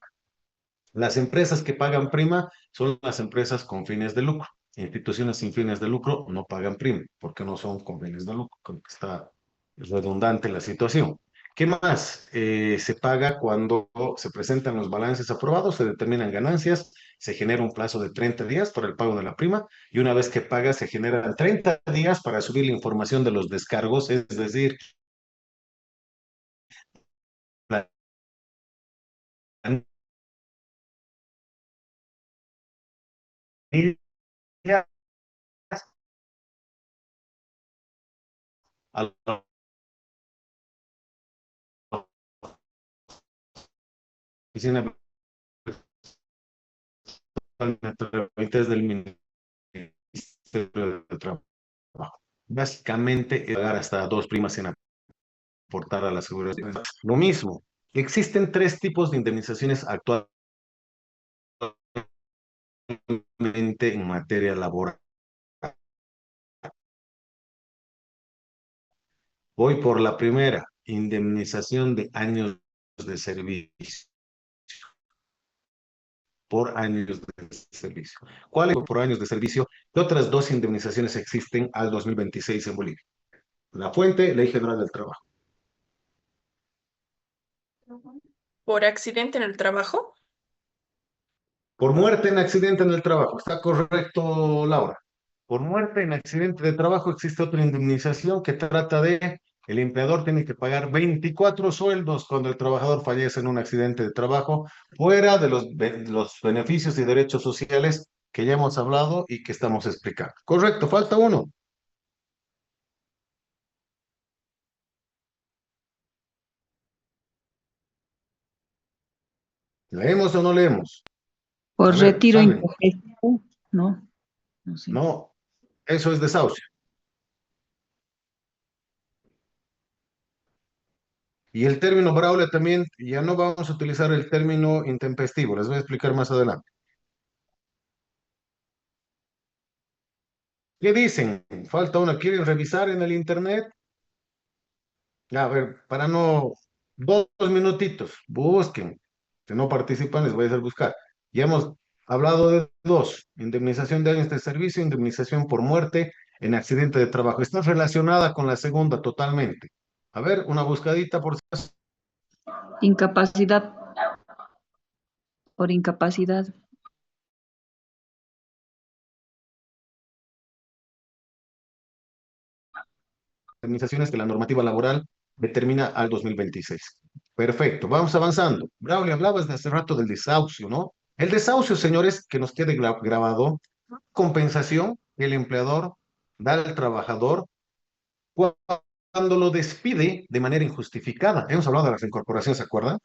Las empresas que pagan prima son las empresas con fines de lucro. Instituciones sin fines de lucro no pagan prima porque no son con fines de lucro. Creo que está redundante la situación. ¿Qué más? Se paga cuando se presentan los balances aprobados, se determinan ganancias, se genera un plazo de 30 días para el pago de la prima y una vez que paga se generan 30 días para subir la información de los descargos, es decir, la planilla a la oficina del Ministerio de Trabajo. Básicamente es pagar hasta dos primas sin aportar a la seguridad. Lo mismo, existen tres tipos de indemnizaciones actualmente en materia laboral. Voy por la primera, indemnización de años de servicio. Por años de servicio. ¿Cuáles por años de servicio? ¿Qué otras dos indemnizaciones existen al 2026 en Bolivia? La fuente, Ley General del Trabajo. ¿Por accidente en el trabajo? Por muerte en accidente en el trabajo. ¿Está correcto, Laura? Por muerte en accidente de trabajo existe otra indemnización que trata de el empleador tiene que pagar 24 sueldos cuando el trabajador fallece en un accidente de trabajo, fuera de los beneficios y derechos sociales que ya hemos hablado y que estamos explicando. Correcto, falta uno. ¿Leemos o no leemos? Por A ver, retiro examen. intempestivo, ¿no? No sé. No, eso es desahucio. Y el término Braulio también, ya no vamos a utilizar el término intempestivo, les voy a explicar más adelante. ¿Qué dicen? Falta una, ¿quieren revisar en el internet? A ver, para no, dos minutitos, busquen. Si no participan, les voy a hacer buscar. Ya hemos hablado de dos, indemnización de años de servicio, indemnización por muerte en accidente de trabajo. Está relacionada con la segunda totalmente. A ver, una buscadita por Incapacidad por incapacidad. indemnizaciones que la normativa laboral determina al 2026. Perfecto, vamos avanzando. Braulio, hablabas de hace rato del desahucio, ¿no? El desahucio, señores, que nos quede grabado, compensación que el empleador da al trabajador cuando lo despide de manera injustificada. Hemos hablado de las reincorporaciones, ¿se acuerdan?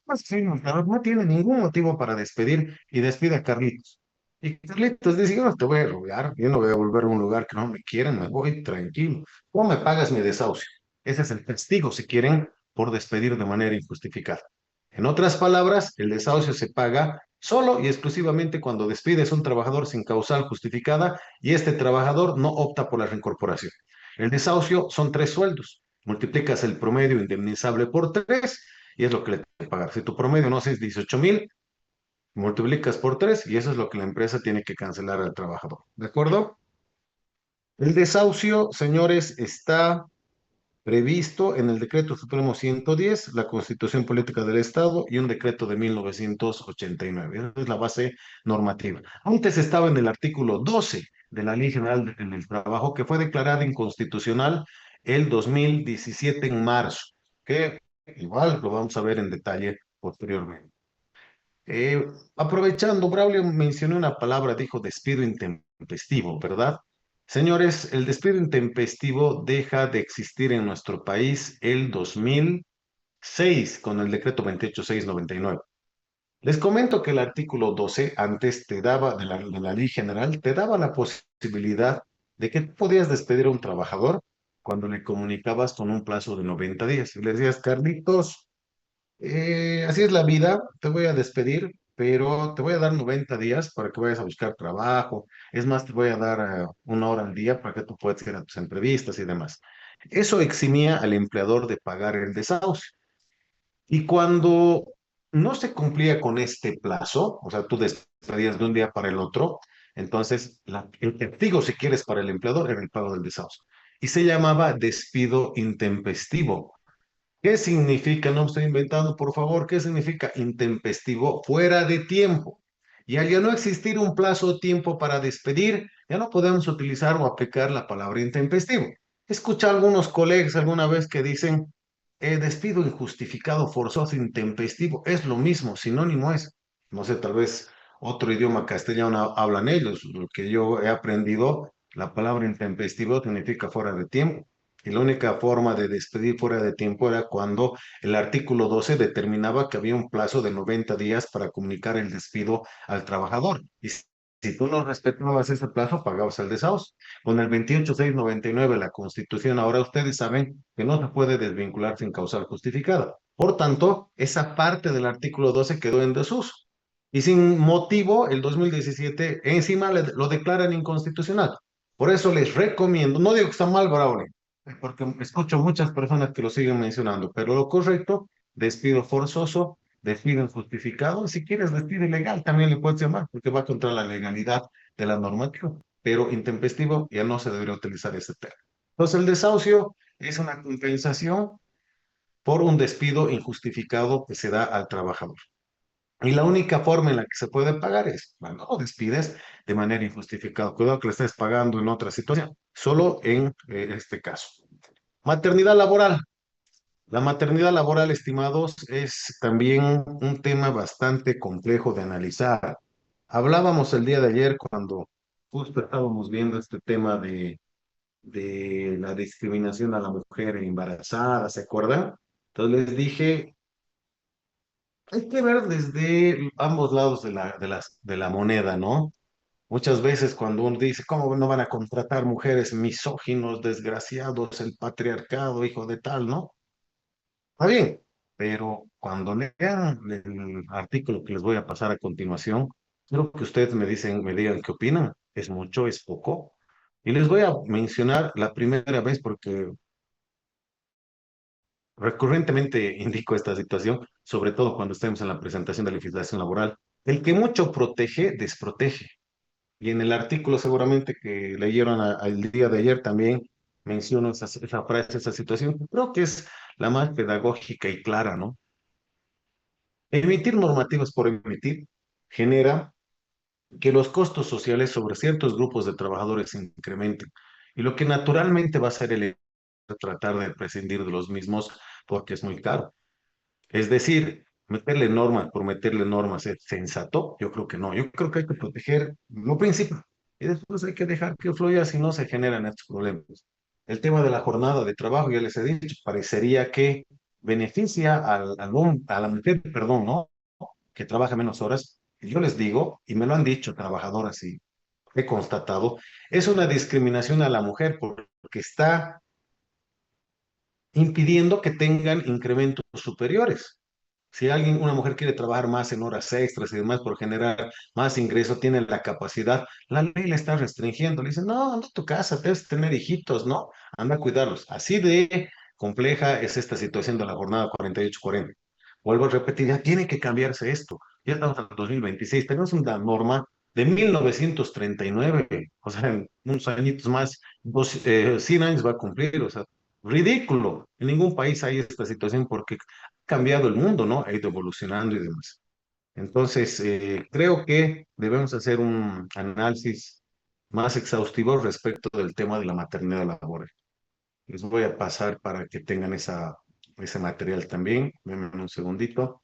Pues sí, no tiene ningún motivo para despedir y despide a Carlitos. Y Carlitos dice, yo no te voy a rogar, yo no voy a volver a un lugar que no me quieren, me voy tranquilo. ¿Cómo me pagas mi desahucio? Ese es el castigo, si quieren, por despedir de manera injustificada. En otras palabras, el desahucio se paga solo y exclusivamente cuando despides a un trabajador sin causal justificada y este trabajador no opta por la reincorporación. El desahucio son 3 sueldos. Multiplicas el promedio indemnizable por 3 y es lo que le tienes que pagar. Si tu promedio no sé, es 18,000, multiplicas por 3 y eso es lo que la empresa tiene que cancelar al trabajador. ¿De acuerdo? El desahucio, señores, está previsto en el Decreto Supremo 110, la Constitución Política del Estado y un decreto de 1989. Esa es la base normativa. Antes estaba en el artículo 12 de la Ley General del Trabajo, que fue declarada inconstitucional el 2017 en marzo, que igual lo vamos a ver en detalle posteriormente. Aprovechando, Braulio mencionó una palabra, dijo despido intempestivo, ¿verdad? Señores, el despido intempestivo deja de existir en nuestro país el 2006 con el decreto 28699. Les comento que el artículo 12 antes te daba, de la ley general, te daba la posibilidad de que podías despedir a un trabajador cuando le comunicabas con un plazo de 90 días. Y le decías, Carlitos, así es la vida, te voy a despedir, pero te voy a dar 90 días para que vayas a buscar trabajo. Es más, te voy a dar 1 hora al día para que tú puedas ir a tus entrevistas y demás. Eso eximía al empleador de pagar el desahucio. Y cuando no se cumplía con este plazo, o sea, tú despedías de un día para el otro, entonces el castigo, si quieres, para el empleador era el pago del desahucio. Y se llamaba despido intempestivo. ¿Qué significa? No me estoy inventando, por favor. ¿Qué significa intempestivo? Fuera de tiempo. Y al ya no existir un plazo de tiempo para despedir, ya no podemos utilizar o aplicar la palabra intempestivo. Escuché a algunos colegas alguna vez que dicen, despido injustificado, forzoso, intempestivo. Es lo mismo, sinónimo es. No sé, tal vez otro idioma castellano hablan ellos. Lo que yo he aprendido, la palabra intempestivo significa fuera de tiempo. Y la única forma de despedir fuera de tiempo era cuando el artículo 12 determinaba que había un plazo de 90 días para comunicar el despido al trabajador. Y si tú no respetabas ese plazo, pagabas el desahucio. Con el 28699 de la Constitución, ahora ustedes saben que no se puede desvincular sin causal justificada. Por tanto, esa parte del artículo 12 quedó en desuso. Y sin motivo, el 2017 encima lo declaran inconstitucional. Por eso les recomiendo, no digo que está mal, Braulio, porque escucho muchas personas que lo siguen mencionando, pero lo correcto, despido forzoso, despido injustificado, si quieres despido ilegal también le puedes llamar, porque va contra la legalidad de la normativa, pero intempestivo ya no se debería utilizar ese término. Entonces el desahucio es una compensación por un despido injustificado que se da al trabajador. Y la única forma en la que se puede pagar es cuando lo despides de manera injustificada. Cuidado que le estés pagando en otra situación, solo en este caso. Maternidad laboral. La maternidad laboral, estimados, es también un tema bastante complejo de analizar. Hablábamos el día de ayer cuando justo estábamos viendo este tema de la discriminación a la mujer embarazada, ¿se acuerdan? Entonces les dije, hay que ver desde ambos lados de la moneda, ¿no? Muchas veces cuando uno dice, ¿cómo no van a contratar mujeres misóginos, desgraciados, el patriarcado, hijo de tal, ¿no? Está bien, pero cuando lean el artículo que les voy a pasar a continuación, quiero que ustedes me digan qué opinan. ¿Es mucho, es poco? Y les voy a mencionar la primera vez porque recurrentemente indico esta situación, sobre todo cuando estemos en la presentación de legislación laboral. El que mucho protege, desprotege. Y en el artículo seguramente que leyeron al día de ayer también menciono esa frase, esa situación. Creo que es la más pedagógica y clara, ¿no? Emitir normativas por emitir genera que los costos sociales sobre ciertos grupos de trabajadores se incrementen. Y lo que naturalmente va a ser el tratar de prescindir de los mismos porque es muy caro. Es decir, meterle normas por meterle normas es sensato. Yo creo que no. Yo creo que hay que proteger lo principal. Y después hay que dejar que fluya si no se generan estos problemas. El tema de la jornada de trabajo, ya les he dicho, parecería que beneficia a la mujer, perdón, ¿no? Que trabaja menos horas. Yo les digo, y me lo han dicho trabajadoras y he constatado, es una discriminación a la mujer porque está impidiendo que tengan incrementos superiores. Si alguien, una mujer quiere trabajar más en horas extras y demás por generar más ingreso, tiene la capacidad, la ley le está restringiendo. Le dice, no, anda a tu casa, debes tener hijitos, ¿no? Anda a cuidarlos. Así de compleja es esta situación de la jornada 48-40. Vuelvo a repetir, ya tiene que cambiarse esto. Ya estamos en el 2026, tenemos una norma de 1939, o sea, en unos añitos más, 100 años va a cumplir, o sea, ridículo. En ningún país hay esta situación porque cambiado el mundo, ¿no? Ha ido evolucionando y demás. Entonces, creo que debemos hacer un análisis más exhaustivo respecto del tema de la maternidad laboral. Les voy a pasar para que tengan ese material también. Denme un segundito.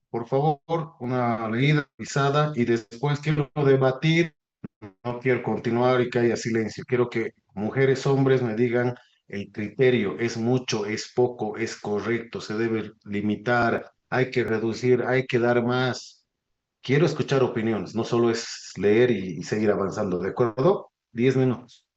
Por favor, una leída, pisada y después quiero debatir. No quiero continuar y que haya silencio. Quiero que mujeres, hombres me digan el criterio. ¿Es mucho, es poco, es correcto? ¿Se debe limitar? ¿Hay que reducir? ¿Hay que dar más? Quiero escuchar opiniones. No solo es leer y seguir avanzando. ¿De acuerdo? 10 minutos.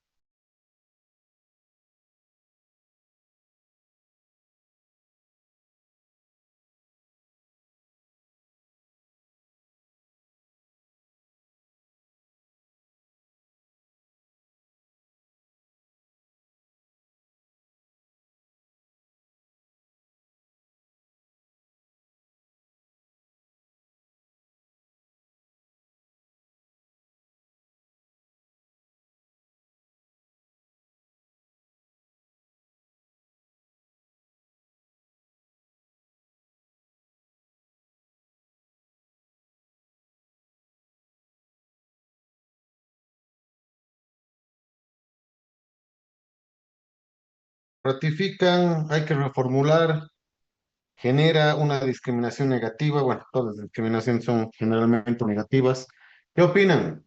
Ratifican, hay que reformular, genera una discriminación negativa. Bueno, todas las discriminaciones son generalmente negativas. ¿Qué opinan?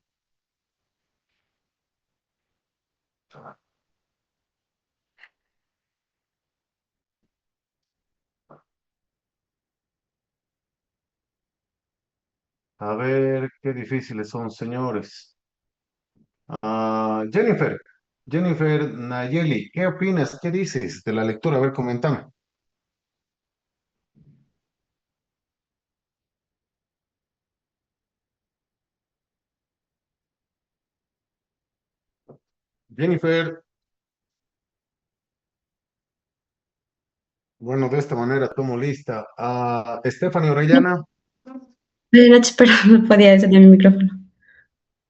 A ver, qué difíciles son, señores. Jennifer, Jennifer Nayeli, ¿qué opinas? ¿Qué dices de la lectura? A ver, comentame. Jennifer, bueno, de esta manera tomo lista. Stephanie Orellana, Buenas noches, pero no podía encender mi micrófono.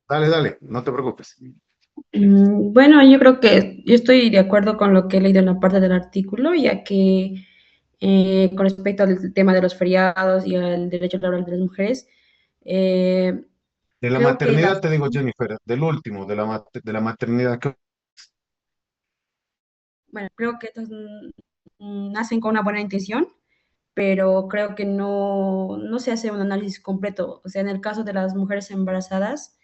dale, dale, no te preocupes. Bueno, yo creo que yo estoy de acuerdo con lo que he leído en la parte del artículo, ya que con respecto al tema de los feriados y al derecho laboral de las mujeres, eh, De la creo que maternidad te digo, Jennifer, del último, de la maternidad. bueno, creo que estos nacen con una buena intención, pero creo que no se hace un análisis completo. O sea, en el caso de las mujeres embarazadas,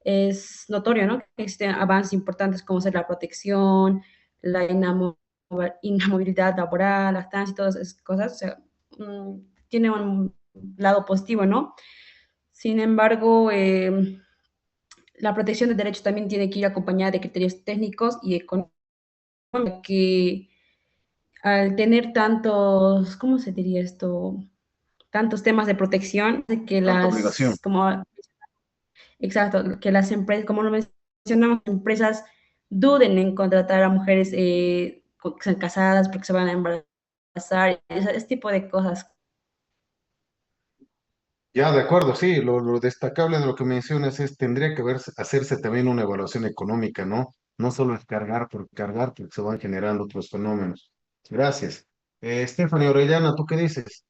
es notorio, ¿no? Que existen avances importantes como ser la protección, la inamovilidad laboral, lactancia y todas esas cosas. O sea, tiene un lado positivo, ¿no? Sin embargo, la protección de derechos también tiene que ir acompañada de criterios técnicos y económicos, que al tener tantos, ¿cómo se diría esto? Tantos temas de protección, de que Tanta obligación. como, exacto, que las empresas, como lo mencionamos, empresas duden en contratar a mujeres que sean casadas porque se van a embarazar, ese tipo de cosas. Ya, de acuerdo, sí, lo destacable de lo que mencionas es, tendría que hacerse también una evaluación económica, ¿no? No solo es cargar por cargar, porque se van generando otros fenómenos. Gracias. Stephanie Orellana, ¿tú qué dices?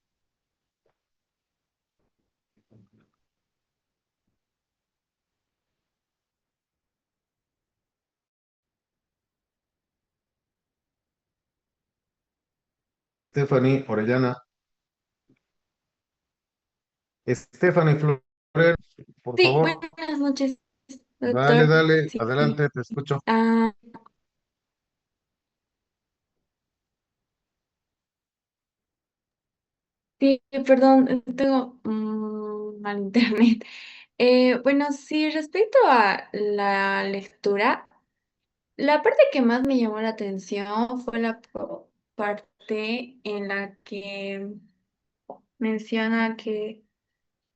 Stephanie Orellana. Stephanie Flores, por Sí, favor, buenas noches, dale, doctor. dale, Sí. adelante, te escucho. Ah, sí, perdón, tengo mal internet. Bueno, sí, respecto a la lectura, la parte que más me llamó la atención fue la parte en la que menciona que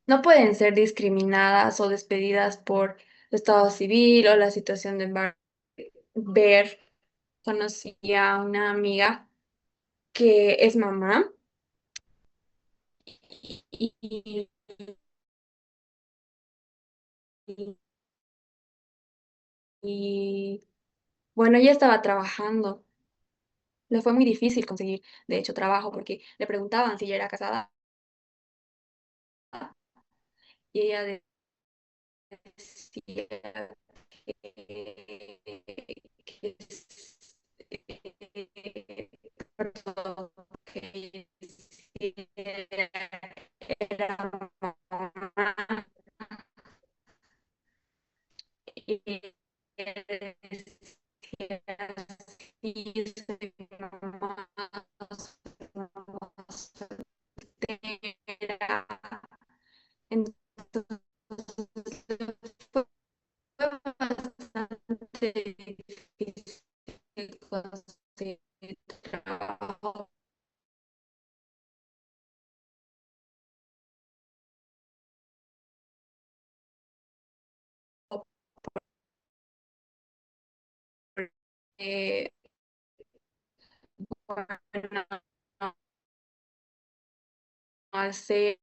no pueden ser discriminadas o despedidas por estado civil o la situación de ver. Conocí a una amiga que es mamá y, y- y, bueno, ella estaba trabajando. Le fue muy difícil conseguir, de hecho, trabajo porque le preguntaban si ella era casada y ella decía que que sí era mamá y él decía, sí, soy mamá soltera. Entonces fue bastante difícil conseguir trabajo porque, bueno, al ser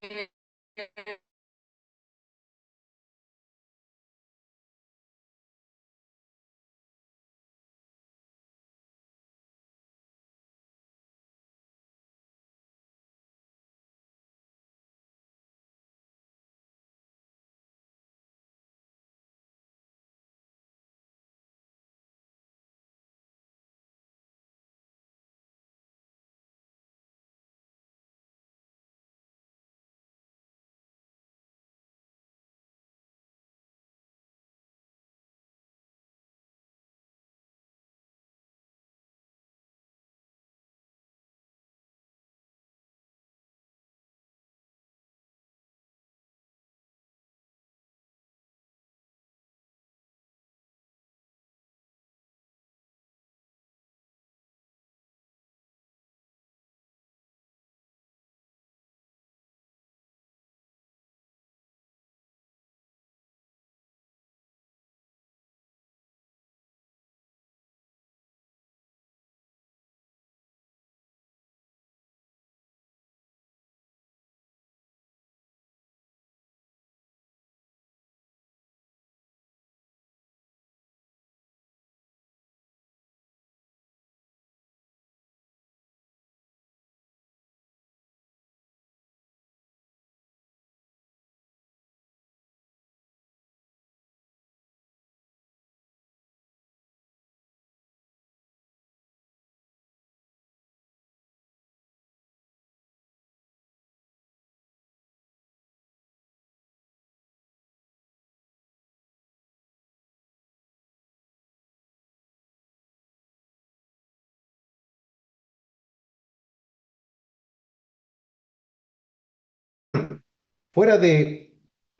Fuera de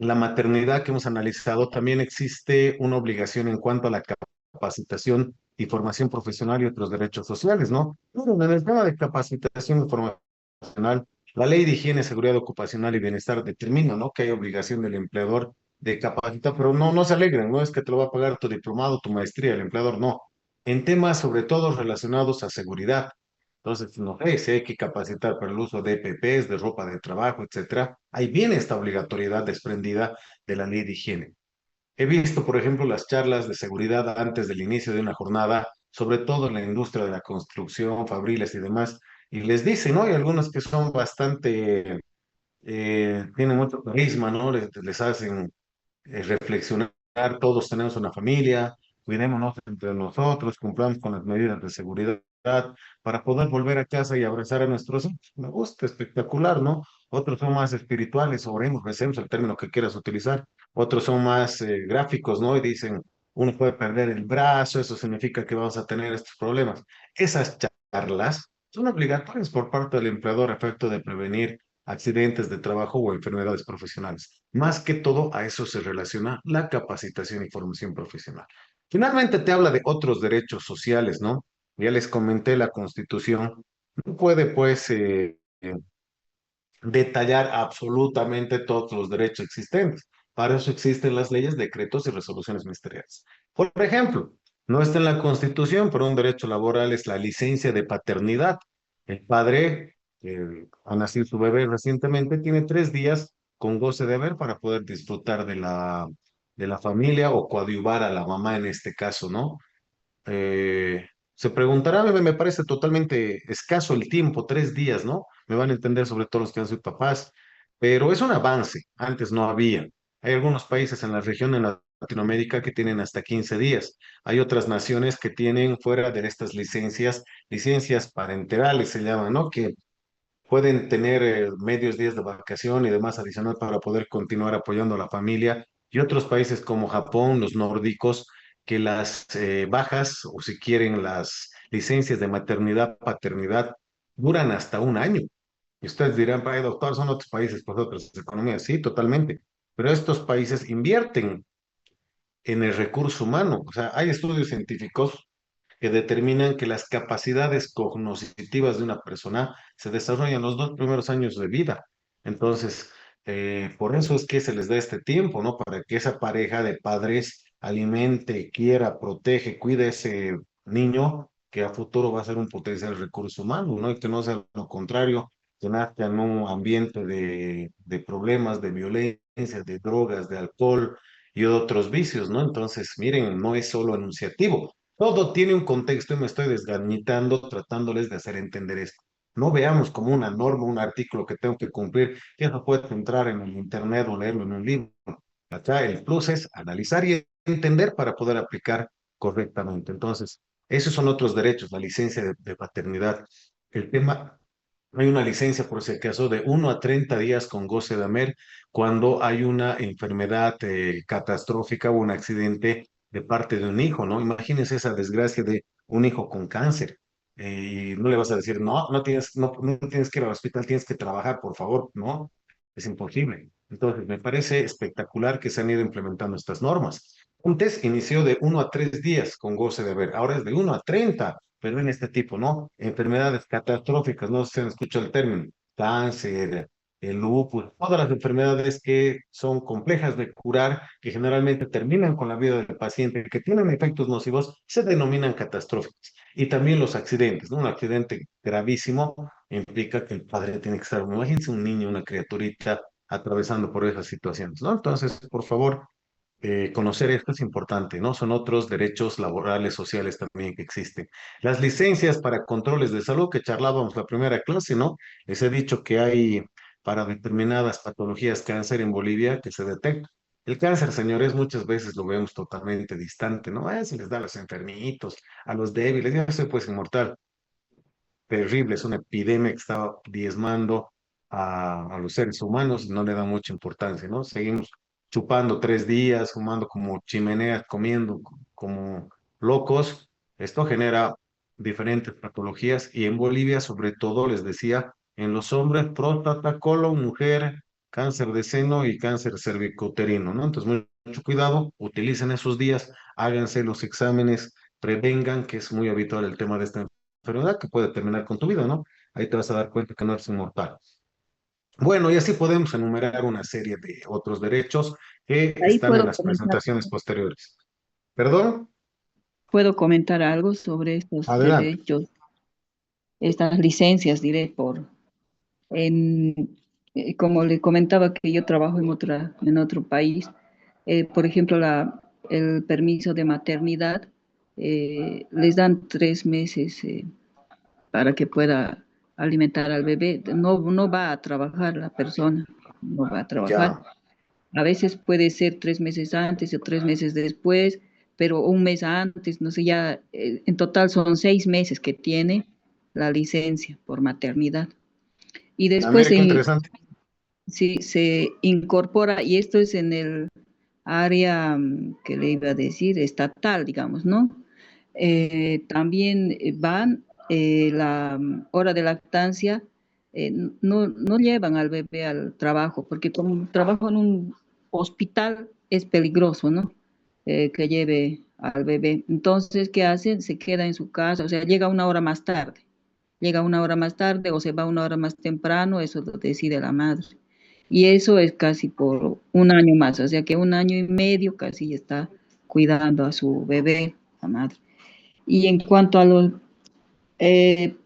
la maternidad que hemos analizado, también existe una obligación en cuanto a la capacitación y formación profesional y otros derechos sociales, ¿no? Pero en el tema de capacitación y formación profesional, la Ley de Higiene, Seguridad Ocupacional y Bienestar determina, ¿no? Que hay obligación del empleador de capacitar, pero no se alegren, no es que te lo va a pagar tu diplomado, tu maestría, el empleador, no. En temas sobre todo relacionados a seguridad. Entonces, no sé, si hay que capacitar para el uso de EPPs, de ropa de trabajo, etcétera. Ahí viene esta obligatoriedad desprendida de la ley de higiene. He visto, por ejemplo, las charlas de seguridad antes del inicio de una jornada, sobre todo en la industria de la construcción, fabriles y demás, y les dicen, ¿no? Hay algunos que son bastante, tienen mucho carisma, ¿no? Les hacen reflexionar, todos tenemos una familia, cuidémonos entre nosotros, cumplamos con las medidas de seguridad para poder volver a casa y abrazar a nuestros hijos. Me gusta, espectacular, ¿no? Otros son más espirituales, oremos, recemos, el término que quieras utilizar. Otros son más gráficos, ¿no? Y dicen, uno puede perder el brazo, eso significa que vamos a tener estos problemas. Esas charlas son obligatorias por parte del empleador a efecto de prevenir accidentes de trabajo o enfermedades profesionales. Más que todo, a eso se relaciona la capacitación y formación profesional. Finalmente te habla de otros derechos sociales, ¿no? Ya les comenté, la Constitución no puede, pues, detallar absolutamente todos los derechos existentes. Para eso existen las leyes, decretos y resoluciones ministeriales. Por ejemplo, no está en la Constitución, pero un derecho laboral es la licencia de paternidad. El padre, ha nacido su bebé recientemente, tiene 3 días con goce de haber para poder disfrutar de la familia o coadyuvar a la mamá en este caso, ¿no? Se preguntará, me parece totalmente escaso el tiempo, 3 días, ¿no? Me van a entender sobre todo los que han sido papás, pero es un avance, antes no había. Hay algunos países en la región, en Latinoamérica, que tienen hasta 15 días. Hay otras naciones que tienen fuera de estas licencias, licencias parenterales se llaman, ¿no? Que pueden tener medios días de vacación y demás adicional para poder continuar apoyando a la familia. Y otros países como Japón, los nórdicos, que las bajas o si quieren las licencias de maternidad, paternidad, duran hasta un año. Y ustedes dirán, "Ay, doctor, son otros países, pues otras economías". Sí, totalmente. Pero estos países invierten en el recurso humano. O sea, hay estudios científicos que determinan que las capacidades cognitivas de una persona se desarrollan los 2 primeros años de vida. Entonces, por eso es que se les da este tiempo, ¿no? Para que esa pareja de padres alimente, quiera, protege, cuide a ese niño que a futuro va a ser un potencial recurso humano, ¿no? Y que no sea lo contrario, que nazca en un ambiente de problemas, de violencia, de drogas, de alcohol y otros vicios, ¿no? Entonces, miren, no es solo enunciativo. Todo tiene un contexto y me estoy desgañitando tratándoles de hacer entender esto. No veamos como una norma, un artículo que tengo que cumplir, que eso puede entrar en el internet o leerlo en un libro. Acá el plus es analizar y entender para poder aplicar correctamente. Entonces, esos son otros derechos, la licencia de paternidad. El tema, hay una licencia por si acaso de 1 a 30 días con goce de haber cuando hay una enfermedad catastrófica o un accidente de parte de un hijo, ¿no? Imagínense esa desgracia de un hijo con cáncer. Y no le vas a decir, no tienes que ir al hospital, tienes que trabajar, por favor, ¿no? Es imposible. Entonces, me parece espectacular que se han ido implementando estas normas. Antes inició de 1 a 3 días con goce de haber, ahora es de 1 a 30, pero en este tipo, ¿no? Enfermedades catastróficas, no sé si han escuchado el término, cáncer, el lupus, todas las enfermedades que son complejas de curar, que generalmente terminan con la vida del paciente, que tienen efectos nocivos, se denominan catastróficas. Y también los accidentes, ¿no? Un accidente gravísimo implica que el padre tiene que estar, imagínense un niño, una criaturita atravesando por esas situaciones, ¿no? Entonces, por favor, conocer esto es importante, ¿no? Son otros derechos laborales, sociales también que existen. Las licencias para controles de salud que charlábamos la primera clase, ¿no? Les he dicho que hay para determinadas patologías cáncer en Bolivia que se detecta. El cáncer, señores, muchas veces lo vemos totalmente distante, ¿no? Se les da a los enfermitos, a los débiles, ya se pues inmortal. Terrible, es una epidemia que está diezmando a los seres humanos, no le da mucha importancia, ¿no? Seguimos chupando 3 días, fumando como chimeneas, comiendo como locos. Esto genera diferentes patologías y en Bolivia, sobre todo, les decía, en los hombres, próstata, colon, mujer, cáncer de seno y cáncer cervicouterino, ¿no? Entonces, mucho cuidado, utilicen esos días, háganse los exámenes, prevengan, que es muy habitual el tema de esta enfermedad que puede terminar con tu vida, ¿no? Ahí te vas a dar cuenta que no eres inmortal. Bueno, y así podemos enumerar una serie de otros derechos que Ahí están en puedo las comentar, presentaciones posteriores. ¿Perdón? puedo comentar algo sobre estos Adelante. derechos, estas licencias, diré, en, como le comentaba que yo trabajo en otro país, por ejemplo, el permiso de maternidad, les dan 3 meses para que pueda alimentar al bebé. No va a trabajar la persona, no va a trabajar. Ya. A veces puede ser 3 meses antes o 3 meses después, pero un mes antes, no sé, ya en total son 6 meses que tiene la licencia por maternidad. Y Ah, después mire qué interesante. sí, se incorpora, y esto es en el área que le iba a decir, estatal, digamos, ¿no? También van la hora de lactancia, no llevan al bebé al trabajo, porque como trabajo en un hospital es peligroso, ¿no? Que lleve al bebé. Entonces, ¿qué hacen? Se queda en su casa, o sea, llega una hora más tarde. Llega una hora más tarde o se va una hora más temprano, eso lo decide la madre. Y eso es casi por un año más, o sea que 1 año y medio casi está cuidando a su bebé, la madre. Y en cuanto a los, eh,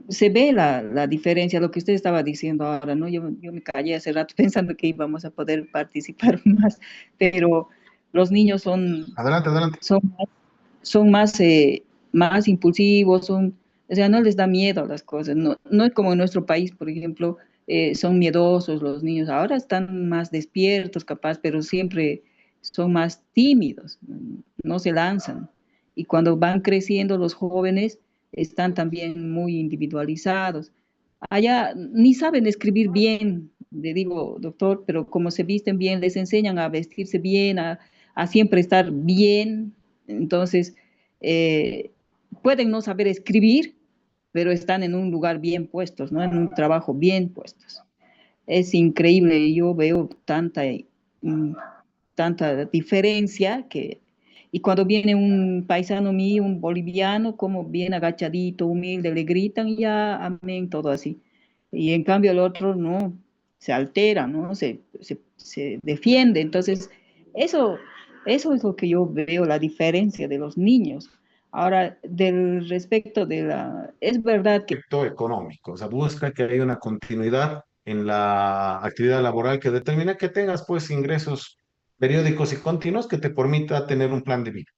se ve la diferencia, lo que usted estaba diciendo ahora, ¿no? Yo me callé hace rato pensando que íbamos a poder participar más, pero los niños Adelante, adelante. son, son más impulsivos, o sea, no les da miedo a las cosas, no es como en nuestro país, por ejemplo, son miedosos los niños, ahora están más despiertos, capaz, pero siempre son más tímidos, no se lanzan. Y cuando van creciendo los jóvenes, están también muy individualizados. Allá ni saben escribir bien, le digo, doctor, pero como se visten bien, les enseñan a vestirse bien, a siempre estar bien. Entonces, eh, pueden no saber escribir, pero están en un lugar bien puestos, ¿no? En un trabajo bien puestos. Es increíble, yo veo mm, tanta diferencia y cuando viene un paisano mío, un boliviano, como bien agachadito, humilde, le gritan y ya, amén, todo así. Y en cambio el otro no, se altera, ¿no? Se defiende. Entonces, eso, eso es lo que yo veo, la diferencia de los niños. Ahora, del respecto es verdad que Aspecto económico, o sea, busca que haya una continuidad en la actividad laboral que determina que tengas pues ingresos periódicos y continuos que te permita tener un plan de vida.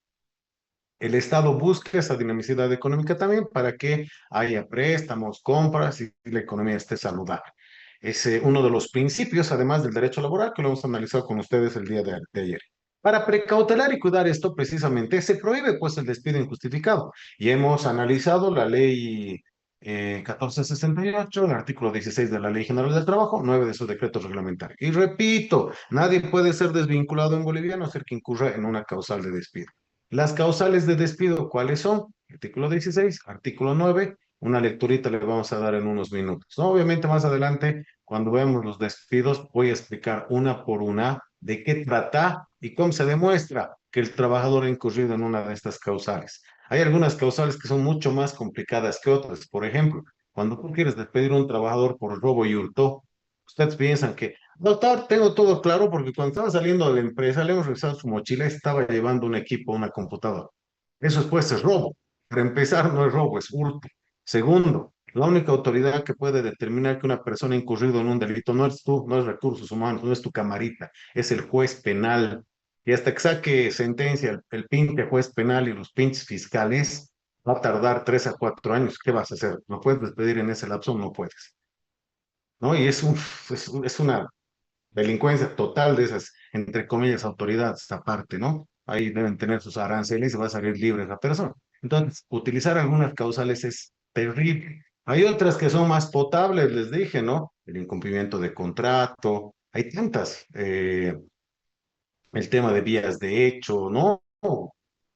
El Estado busca esa dinamicidad económica también para que haya préstamos, compras y la economía esté saludable. Es uno de los principios, además del derecho laboral, que lo hemos analizado con ustedes el día de ayer. Para precautelar y cuidar esto, precisamente, se prohíbe pues el despido injustificado. Y hemos analizado la ley 1468, el artículo 16 de la Ley General del Trabajo, 9 de su decreto reglamentario. Y repito, nadie puede ser desvinculado en Bolivia a no ser que incurra en una causal de despido. Las causales de despido, ¿cuáles son? Artículo 16, artículo 9, una lecturita le vamos a dar en unos minutos, ¿no? Obviamente más adelante, cuando vemos los despidos, voy a explicar una por una de qué trata y cómo se demuestra que el trabajador ha incurrido en una de estas causales. Hay algunas causales que son mucho más complicadas que otras. Por ejemplo, cuando tú quieres despedir a un trabajador por robo y hurto, ustedes piensan que, doctor, tengo todo claro porque cuando estaba saliendo de la empresa le hemos revisado su mochila, estaba llevando un equipo, una computadora. Eso después es robo. Para empezar, no es robo, es hurto. Segundo, la única autoridad que puede determinar que una persona ha incurrido en un delito no es tú, no es recursos humanos, no es tu camarita, es el juez penal. Y hasta que saque sentencia el pinche juez penal y los pinches fiscales, va a tardar 3 a 4 años. ¿Qué vas a hacer? ¿No puedes despedir en ese lapso? No puedes. ¿No? Y es una delincuencia total de esas, entre comillas, autoridades aparte, ¿no? Ahí deben tener sus aranceles y va a salir libre esa persona. Entonces, utilizar algunas causales es terrible. Hay otras que son más potables, les dije, ¿no? El incumplimiento de contrato, hay tantas, el tema de vías de hecho, ¿no?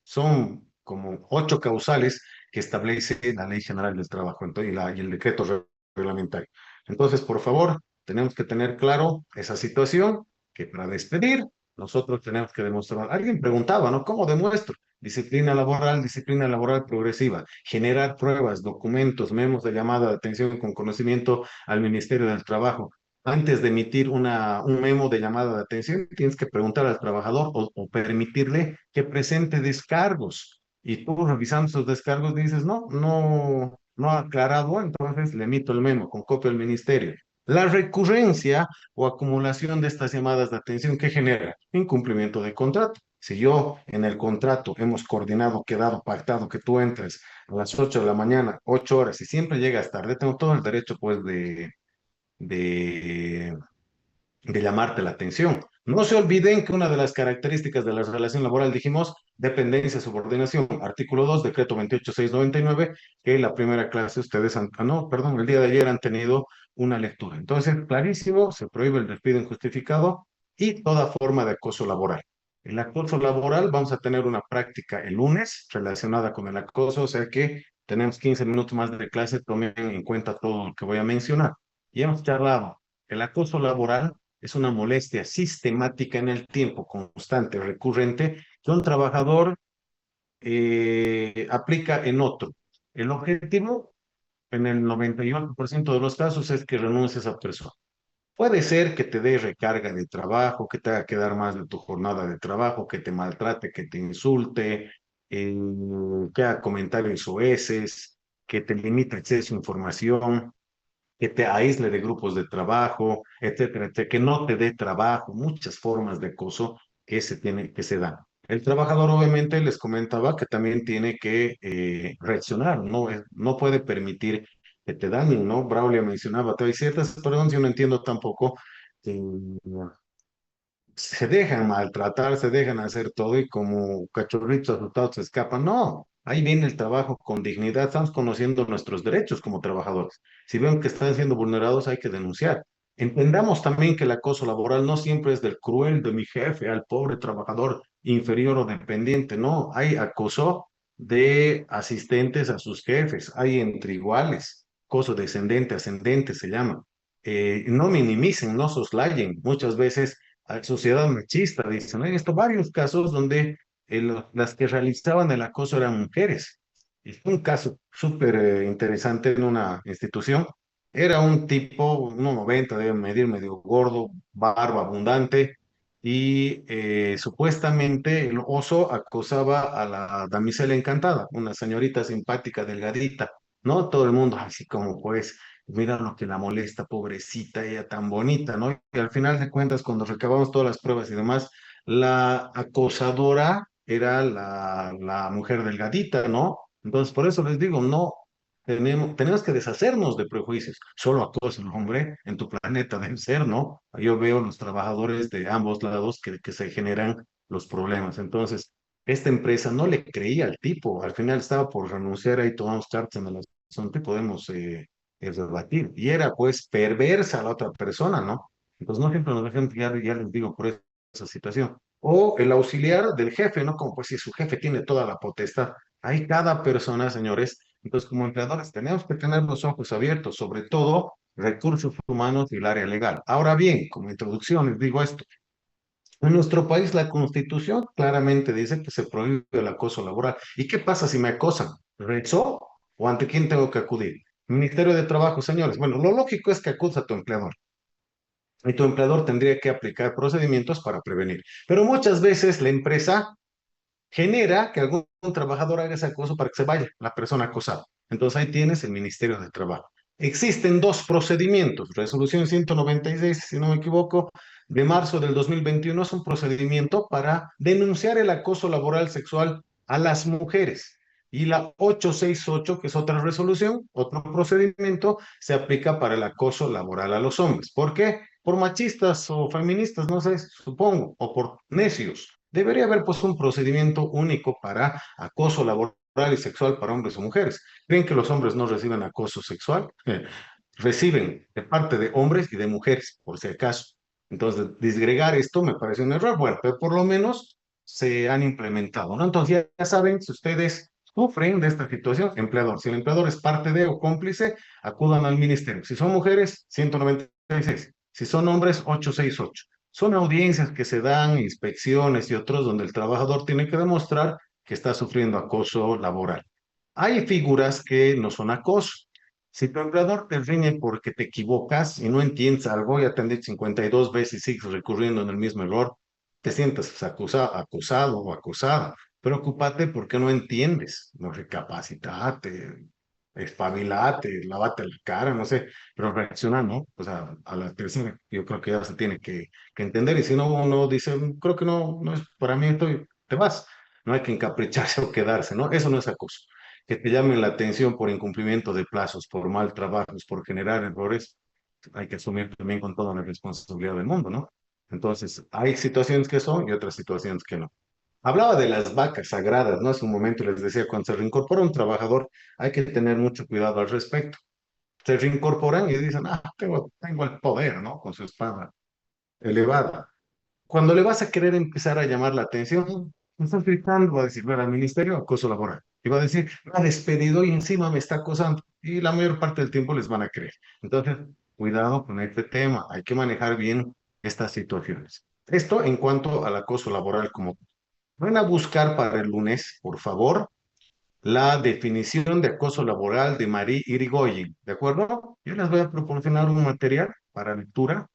Son como 8 causales que establece la Ley General del Trabajo y el decreto reglamentario. Entonces, por favor, tenemos que tener claro esa situación, que para despedir nosotros tenemos que demostrar. Alguien preguntaba, ¿no? ¿Cómo demuestro? Disciplina laboral progresiva, generar pruebas, documentos, memos de llamada de atención con conocimiento al Ministerio del Trabajo. Antes de emitir un memo de llamada de atención, tienes que preguntar al trabajador o permitirle que presente descargos. Y tú revisando esos descargos dices, no ha aclarado, entonces le emito el memo con copia al ministerio. La recurrencia o acumulación de estas llamadas de atención, ¿qué genera? Incumplimiento de contrato. Si yo en el contrato hemos coordinado, quedado, pactado que tú entres a las 8 de la mañana, 8 horas, y siempre llegas tarde, tengo todo el derecho, pues, de, de llamarte la atención. No se olviden que una de las características de la relación laboral, dijimos, dependencia, subordinación, artículo 2, decreto 28699, que la primera clase ustedes el día de ayer han tenido una lectura. Entonces, clarísimo, se prohíbe el despido injustificado y toda forma de acoso laboral. El acoso laboral, vamos a tener una práctica el lunes relacionada con el acoso, o sea que tenemos 15 minutos más de clase, tomen en cuenta todo lo que voy a mencionar. Y hemos charlado, el acoso laboral es una molestia sistemática en el tiempo, constante, recurrente, que un trabajador aplica en otro. El objetivo, en el 98% de los casos, es que renuncie esa persona. Puede ser que te dé recarga de trabajo, que te haga quedar más de tu jornada de trabajo, que te maltrate, que te insulte, que haga comentarios soeces, que te limite acceso a información, que te aísle de grupos de trabajo, etcétera, etcétera, que no te dé trabajo, muchas formas de acoso que se dan. El trabajador obviamente les comentaba que también tiene que reaccionar, no puede permitir que te dañen, ¿no? Braulio mencionaba, hay ciertas personas, yo no entiendo tampoco, eh, se dejan maltratar, se dejan hacer todo y como cachorritos asustados se escapan. No, ahí viene el trabajo con dignidad. Estamos conociendo nuestros derechos como trabajadores. Si ven que están siendo vulnerados, hay que denunciar. Entendamos también que el acoso laboral no siempre es del cruel de mi jefe al pobre trabajador inferior o dependiente. No, hay acoso de asistentes a sus jefes, hay entre iguales, acoso descendente, ascendente se llama. No minimicen, no soslayen. Muchas veces sociedad machista, dicen. He visto varios casos donde las que realizaban el acoso eran mujeres. Y fue un caso súper interesante en una institución. Era un tipo, 1,90, debe medir medio gordo, barba abundante, y supuestamente el oso acosaba a la damisela encantada, una señorita simpática, delgadita, ¿no? Todo el mundo así como pues mira lo que la molesta, pobrecita, ella tan bonita, ¿no? Y al final de cuentas, cuando recabamos todas las pruebas y demás, la acosadora era la mujer delgadita, ¿no? Entonces, por eso les digo, no, tenemos que deshacernos de prejuicios. Solo acosa el hombre en tu planeta debe ser, ¿no? Yo veo los trabajadores de ambos lados que se generan los problemas. Entonces, esta empresa no le creía al tipo, al final estaba por renunciar, ahí tomamos cartas en el asunto y podemos rebatir. Y era pues perversa la otra persona, ¿no? Entonces no siempre nos dejan guiar, ya les digo, por esa situación. O el auxiliar del jefe, ¿no? Como pues si su jefe tiene toda la potestad. Hay cada persona, señores. Entonces como empleadores tenemos que tener los ojos abiertos, sobre todo recursos humanos y el área legal. Ahora bien, como introducción les digo esto. En nuestro país la Constitución claramente dice que se prohíbe el acoso laboral. ¿Y qué pasa si me acosan? ¿Rezo o ante quién tengo que acudir? Ministerio de Trabajo, señores. Bueno, lo lógico es que acusa a tu empleador. Y tu empleador tendría que aplicar procedimientos para prevenir. Pero muchas veces la empresa genera que algún trabajador haga ese acoso para que se vaya la persona acosada. Entonces ahí tienes el Ministerio de Trabajo. Existen dos procedimientos. Resolución 196, si no me equivoco, de marzo del 2021 es un procedimiento para denunciar el acoso laboral sexual a las mujeres. Y la 868, que es otra resolución, otro procedimiento, se aplica para el acoso laboral a los hombres. ¿Por qué? Por machistas o feministas, no sé, supongo, o por necios. Debería haber pues un procedimiento único para acoso laboral y sexual para hombres o mujeres. ¿Creen que los hombres no reciben acoso sexual? Reciben de parte de hombres y de mujeres, por si acaso. Entonces, disgregar esto me parece un error, bueno, pero por lo menos se han implementado, ¿no? Entonces, ya saben, si ustedes sufren de esta situación, empleador, si el empleador es parte de o cómplice, acudan al ministerio. Si son mujeres, 196 866. Si son hombres, 868. Son audiencias que se dan, inspecciones y otros donde el trabajador tiene que demostrar que está sufriendo acoso laboral. Hay figuras que no son acoso. Si tu empleador te riñe porque te equivocas y no entiendes algo, ya te han dicho 52 veces y sigues recurriendo en el mismo error, te sientes acusado o acusada. Preocúpate porque no entiendes. No, recapacitate, espabilate, lavate la cara, no sé, pero reacciona, ¿no? O sea, a la tercera, yo creo que ya se tiene que entender. Y si no, uno dice, creo que no, no es para mí, estoy, te vas. No hay que encapricharse o quedarse, ¿no? Eso no es acoso. Que te llamen la atención por incumplimiento de plazos, por mal trabajos, por generar errores, hay que asumir también con toda la responsabilidad del mundo, ¿no? Entonces, hay situaciones que son y otras situaciones que no. Hablaba de las vacas sagradas, ¿no? Hace un momento les decía, cuando se reincorpora un trabajador, hay que tener mucho cuidado al respecto. Se reincorporan y dicen, tengo el poder, ¿no? Con su espada elevada. Cuando le vas a querer empezar a llamar la atención, me estás gritando, va a decir, al ministerio, acoso laboral. Y va a decir, me ha despedido y encima me está acosando. Y la mayor parte del tiempo les van a creer. Entonces, cuidado con este tema. Hay que manejar bien estas situaciones. Esto en cuanto al acoso laboral como... Van a buscar para el lunes, por favor, la definición de acoso laboral de Marie Irigoyen, ¿de acuerdo? Yo les voy a proporcionar un material para lectura,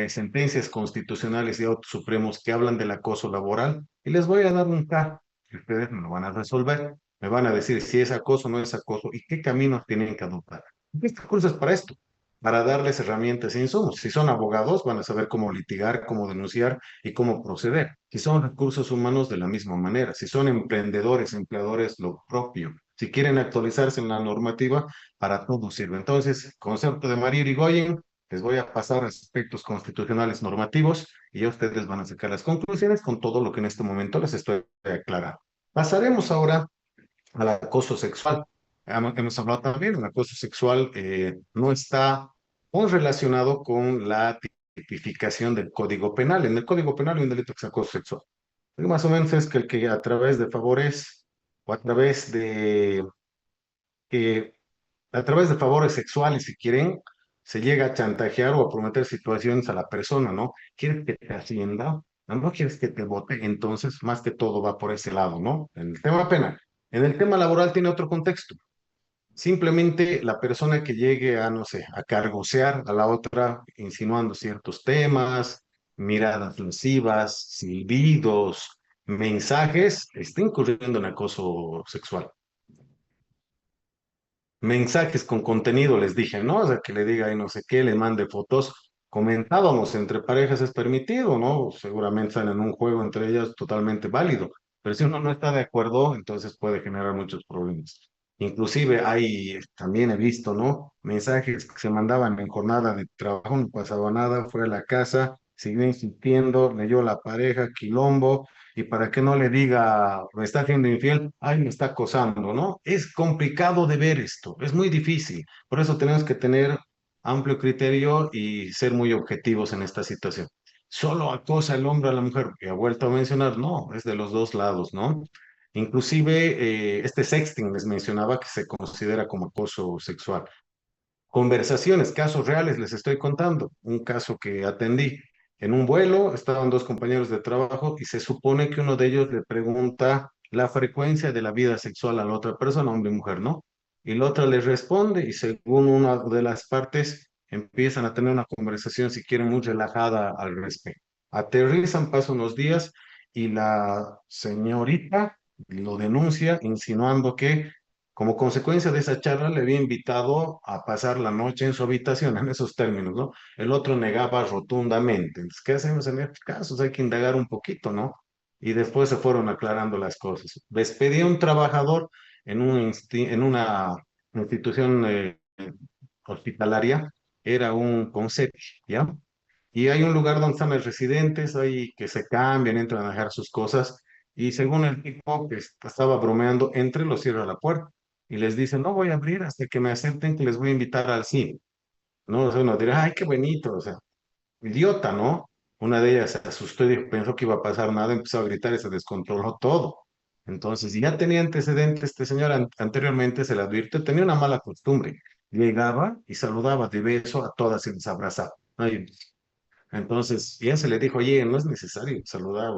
sentencias constitucionales y autos supremos que hablan del acoso laboral, y les voy a dar un caso, que ustedes me lo van a resolver, me van a decir si es acoso o no es acoso y qué caminos tienen que adoptar. Este curso es para esto, para darles herramientas e insumos. Si son abogados, van a saber cómo litigar, cómo denunciar y cómo proceder. Si son recursos humanos, de la misma manera. Si son emprendedores, empleadores, lo propio. Si quieren actualizarse en la normativa, para todo sirve. Entonces, concepto de María Irigoyen, les voy a pasar aspectos constitucionales normativos y ya ustedes van a sacar las conclusiones con todo lo que en este momento les estoy aclarando. Pasaremos ahora al acoso sexual. Hemos hablado también, el acoso sexual no está muy relacionado con la tipificación del Código Penal. En el Código Penal hay un delito que es acoso sexual. Más o menos es que el que a través de favores o que a través de favores sexuales, si quieren, se llega a chantajear o a prometer situaciones a la persona, ¿no? ¿Quieres que te ascienda? No quieres que te vote, entonces más que todo va por ese lado, ¿no? En el tema penal. En el tema laboral tiene otro contexto. Simplemente la persona que llegue a, no sé, a cargosear a la otra, insinuando ciertos temas, miradas lascivas, silbidos, mensajes, está incurriendo en acoso sexual. Mensajes con contenido, les dije, ¿no? O sea, que le diga y no sé qué, le mande fotos. Comentábamos, entre parejas es permitido, ¿no? Seguramente están en un juego entre ellas totalmente válido, pero si uno no está de acuerdo, entonces puede generar muchos problemas. Inclusive hay, también he visto, ¿no? Mensajes que se mandaban en jornada de trabajo, no pasaba nada, fue a la casa, siguió insistiendo, leyó la pareja, quilombo, y para que no le diga, me está haciendo infiel, ay, me está acosando, ¿no? Es complicado de ver esto, es muy difícil. Por eso tenemos que tener amplio criterio y ser muy objetivos en esta situación. Solo acosa el hombre a la mujer, que ha vuelto a mencionar, no, es de los dos lados, ¿no? Inclusive este sexting les mencionaba que se considera como acoso sexual. Conversaciones, casos reales, les estoy contando. Un caso que atendí. En un vuelo estaban dos compañeros de trabajo y se supone que uno de ellos le pregunta la frecuencia de la vida sexual a la otra persona, hombre y mujer, ¿no? Y la otra le responde y según una de las partes empiezan a tener una conversación, si quieren, muy relajada al respecto. Aterrizan, pasan unos días y la señorita lo denuncia insinuando que como consecuencia de esa charla, le había invitado a pasar la noche en su habitación, en esos términos, ¿no? El otro negaba rotundamente. Entonces, ¿qué hacemos en estos casos? Hay que indagar un poquito, ¿no? Y después se fueron aclarando las cosas. Despedí a un trabajador en una institución hospitalaria, era un conserje, ¿ya? Y hay un lugar donde están los residentes, ahí que se cambian, entran a dejar sus cosas, y según el tipo que estaba bromeando, entre los cierra la puerta y les dice, no voy a abrir hasta que me acepten que les voy a invitar al cine. No, o sea, uno dirá, ay, qué bonito, o sea, idiota, ¿no? Una de ellas se asustó y dijo, pensó que iba a pasar nada, empezó a gritar y se descontroló todo. Entonces, ya tenía antecedentes, este señor anteriormente se le advirtió, tenía una mala costumbre. Llegaba y saludaba de beso a todas y les abrazaba. Ay, entonces, ya se le dijo, oye, no es necesario saludar,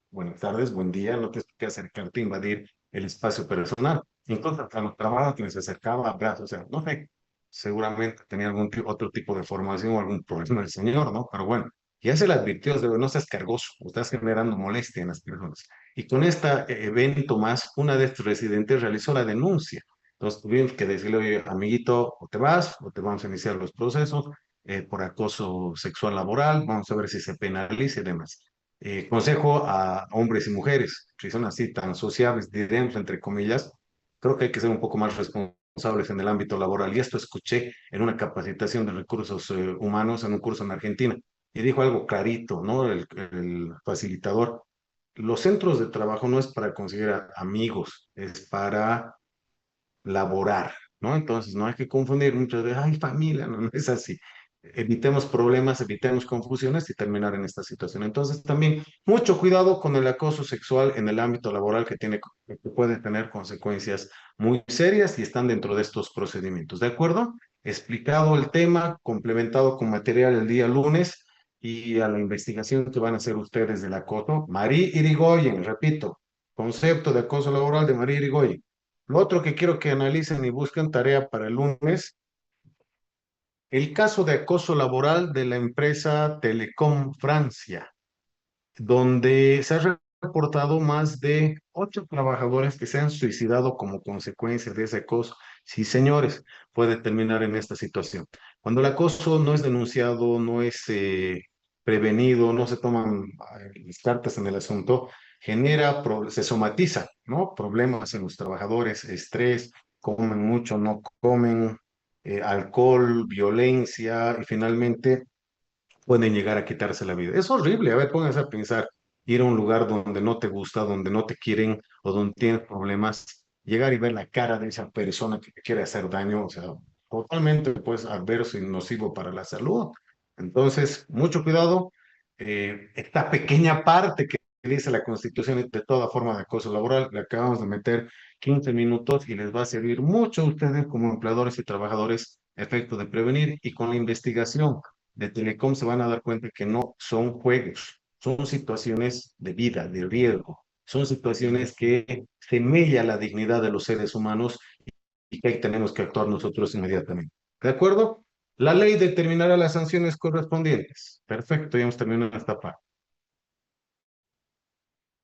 buenas tardes, buen día, no tienes que acercarte a invadir el espacio personal. Incluso a los trabajos que se acercaba a abrazos, o sea, no sé, seguramente tenía otro tipo de formación o algún problema el señor, ¿no? Pero bueno, ya se le advirtió, no seas cargoso, estás generando molestia en las personas. Y con este evento más, una de estos residentes realizó la denuncia. Entonces tuvimos que decirle, oye, amiguito, o te vas, o te vamos a iniciar los procesos por acoso sexual laboral, vamos a ver si se penaliza y demás. Consejo a hombres y mujeres, si son así tan sociables, diremos entre comillas, creo que hay que ser un poco más responsables en el ámbito laboral. Y esto escuché en una capacitación de recursos humanos en un curso en Argentina. Y dijo algo clarito, ¿no? El facilitador. Los centros de trabajo no es para conseguir amigos, es para laborar, ¿no? Entonces no hay que confundir mucho de, ay, familia, no, no es así. Evitemos problemas, evitemos confusiones y terminar en esta situación. Entonces también mucho cuidado con el acoso sexual en el ámbito laboral que puede tener consecuencias muy serias y están dentro de estos procedimientos. ¿De acuerdo? Explicado el tema, complementado con material el día lunes y a la investigación que van a hacer ustedes del acoso. María Irigoyen, repito, concepto de acoso laboral de María Irigoyen. Lo otro que quiero que analicen y busquen tarea para el lunes, el caso de acoso laboral de la empresa Telecom Francia, donde se ha reportado más de 8 trabajadores que se han suicidado como consecuencia de ese acoso. Sí, señores, puede terminar en esta situación. Cuando el acoso no es denunciado, no es prevenido, no se toman las cartas en el asunto, se somatiza, ¿no? Problemas en los trabajadores, estrés, comen mucho, no comen, alcohol, violencia y finalmente pueden llegar a quitarse la vida. Es horrible, a ver, pónganse a pensar, ir a un lugar donde no te gusta, donde no te quieren o donde tienes problemas, llegar y ver la cara de esa persona que te quiere hacer daño, o sea, totalmente pues adverso y nocivo para la salud. Entonces, mucho cuidado. Esta pequeña parte que dice la Constitución de toda forma de acoso laboral, le acabamos de meter 15 minutos y les va a servir mucho a ustedes como empleadores y trabajadores efecto de prevenir y con la investigación de Telecom se van a dar cuenta que no son juegos, son situaciones de vida, de riesgo, son situaciones que semella la dignidad de los seres humanos y que ahí tenemos que actuar nosotros inmediatamente. ¿De acuerdo? La ley determinará las sanciones correspondientes. Perfecto, ya hemos terminado esta parte.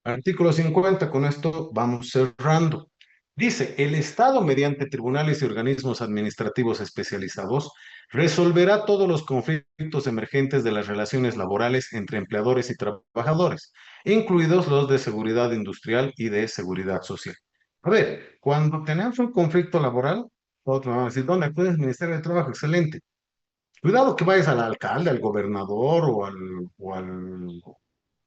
Artículo 50, con esto vamos cerrando. Dice, el Estado, mediante tribunales y organismos administrativos especializados, resolverá todos los conflictos emergentes de las relaciones laborales entre empleadores y trabajadores, incluidos los de seguridad industrial y de seguridad social. A ver, cuando tenemos un conflicto laboral, otro va a decir, ¿dónde acudes al Ministerio de Trabajo? Excelente. Cuidado que vayas al alcalde, al gobernador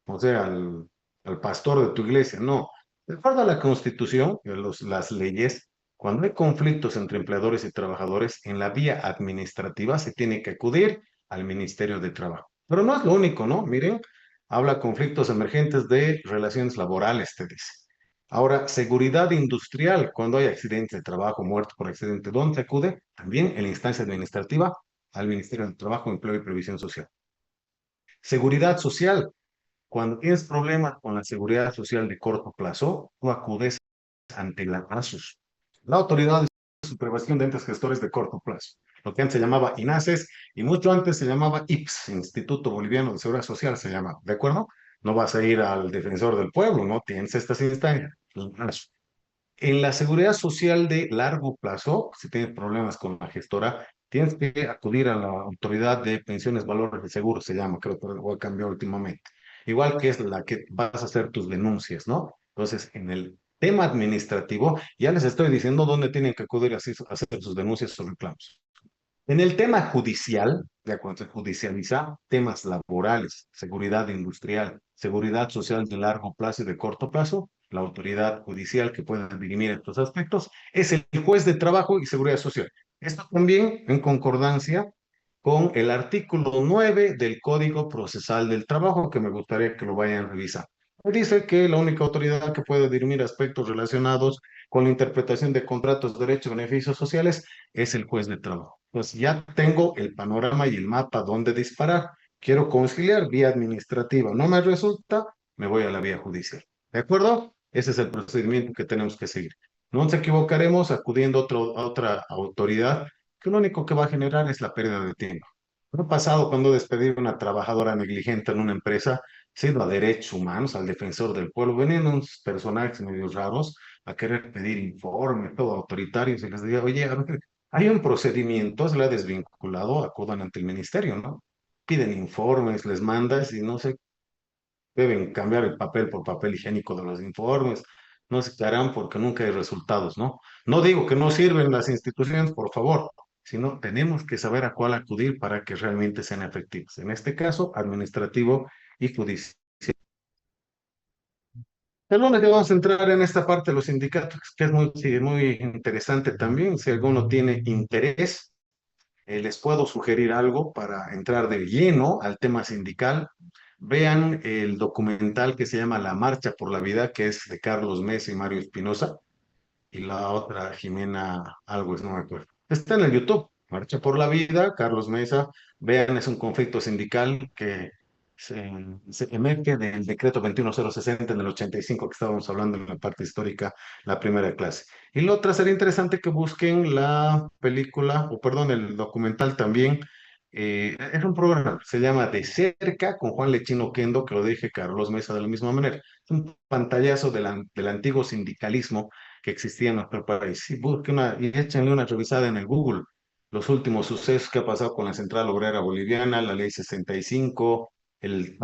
o sea, al pastor de tu iglesia, no. De acuerdo a la Constitución, las leyes, cuando hay conflictos entre empleadores y trabajadores, en la vía administrativa se tiene que acudir al Ministerio de Trabajo. Pero no es lo único, ¿no? Miren, habla conflictos emergentes de relaciones laborales, te dice. Ahora, seguridad industrial, cuando hay accidente de trabajo, muerto por accidente, ¿dónde se acude? También en la instancia administrativa al Ministerio de Trabajo, Empleo y Previsión Social. Seguridad social, cuando tienes problemas con la seguridad social de corto plazo, tú acudes ante la ASUS, la Autoridad de Supervisión de Entes Gestores de Corto Plazo, lo que antes se llamaba INASES y mucho antes se llamaba IPS, Instituto Boliviano de Seguridad Social se llamaba, ¿de acuerdo? No vas a ir al defensor del pueblo, ¿no? Tienes estas instancias, la ASUS. En la seguridad social de largo plazo, si tienes problemas con la gestora, tienes que acudir a la autoridad de pensiones, valores de seguro, se llama, creo que lo cambiado últimamente. Igual que es la que vas a hacer tus denuncias, ¿no? Entonces, en el tema administrativo, ya les estoy diciendo dónde tienen que acudir a hacer sus denuncias o reclamos. En el tema judicial, de cuando se judicializa temas laborales, seguridad industrial, seguridad social de largo plazo y de corto plazo, la autoridad judicial que pueda dirimir estos aspectos es el juez de trabajo y seguridad social. Esto también en concordancia con el artículo 9 del Código Procesal del Trabajo, que me gustaría que lo vayan a revisar. Dice que la única autoridad que puede dirimir aspectos relacionados con la interpretación de contratos, derechos y beneficios sociales es el juez de trabajo. Pues ya tengo el panorama y el mapa donde disparar. Quiero conciliar vía administrativa. No me resulta, me voy a la vía judicial. ¿De acuerdo? Ese es el procedimiento que tenemos que seguir. No nos equivocaremos acudiendo a otra autoridad que lo único que va a generar es la pérdida de tiempo. Lo ha pasado cuando despedí a una trabajadora negligente en una empresa, se ha ido a derechos humanos, al defensor del pueblo. Venían unos personajes medio raros a querer pedir informes, todo autoritarios, y les decía, oye, a ver, hay un procedimiento, se le ha desvinculado, acudan ante el ministerio, ¿no? Piden informes, les mandas y no sé, deben cambiar el papel por papel higiénico de los informes, no se qué harán porque nunca hay resultados, ¿no? No digo que no sirven las instituciones, por favor, sino tenemos que saber a cuál acudir para que realmente sean efectivos. En este caso, administrativo y judicial. El lunes ya vamos a entrar en esta parte de los sindicatos, que es muy, sí, muy interesante también. Si alguno tiene interés, les puedo sugerir algo para entrar de lleno al tema sindical. Vean el documental que se llama La Marcha por la Vida, que es de Carlos Mesa y Mario Espinosa, y la otra Jimena algo, no me acuerdo. Está en el YouTube, Marcha por la Vida, Carlos Mesa. Vean, es un conflicto sindical que se, se emerge del decreto 21060 en el 85 que estábamos hablando en la parte histórica, la primera clase. Y la otra sería interesante que busquen la película, o perdón, el documental también. Es un programa, se llama De Cerca con Juan Lechino Kendo, que lo dije Carlos Mesa de la misma manera. Es un pantallazo del antiguo sindicalismo que existía en nuestro país. Sí, busquen y échenle una revisada en el Google. Los últimos sucesos que ha pasado con la Central Obrera Boliviana, la Ley 65, el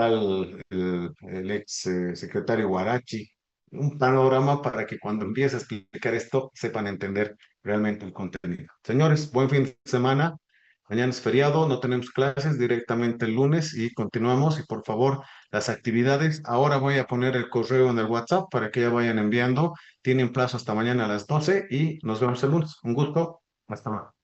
ex secretario Guarachi. Un panorama para que cuando empiece a explicar esto sepan entender realmente el contenido. Señores, buen fin de semana. Mañana es feriado, no tenemos clases directamente el lunes y continuamos. Y por favor, las actividades. Ahora voy a poner el correo en el WhatsApp para que ya vayan enviando. Tienen plazo hasta mañana a las 12 y nos vemos el lunes. Un gusto. Hasta luego.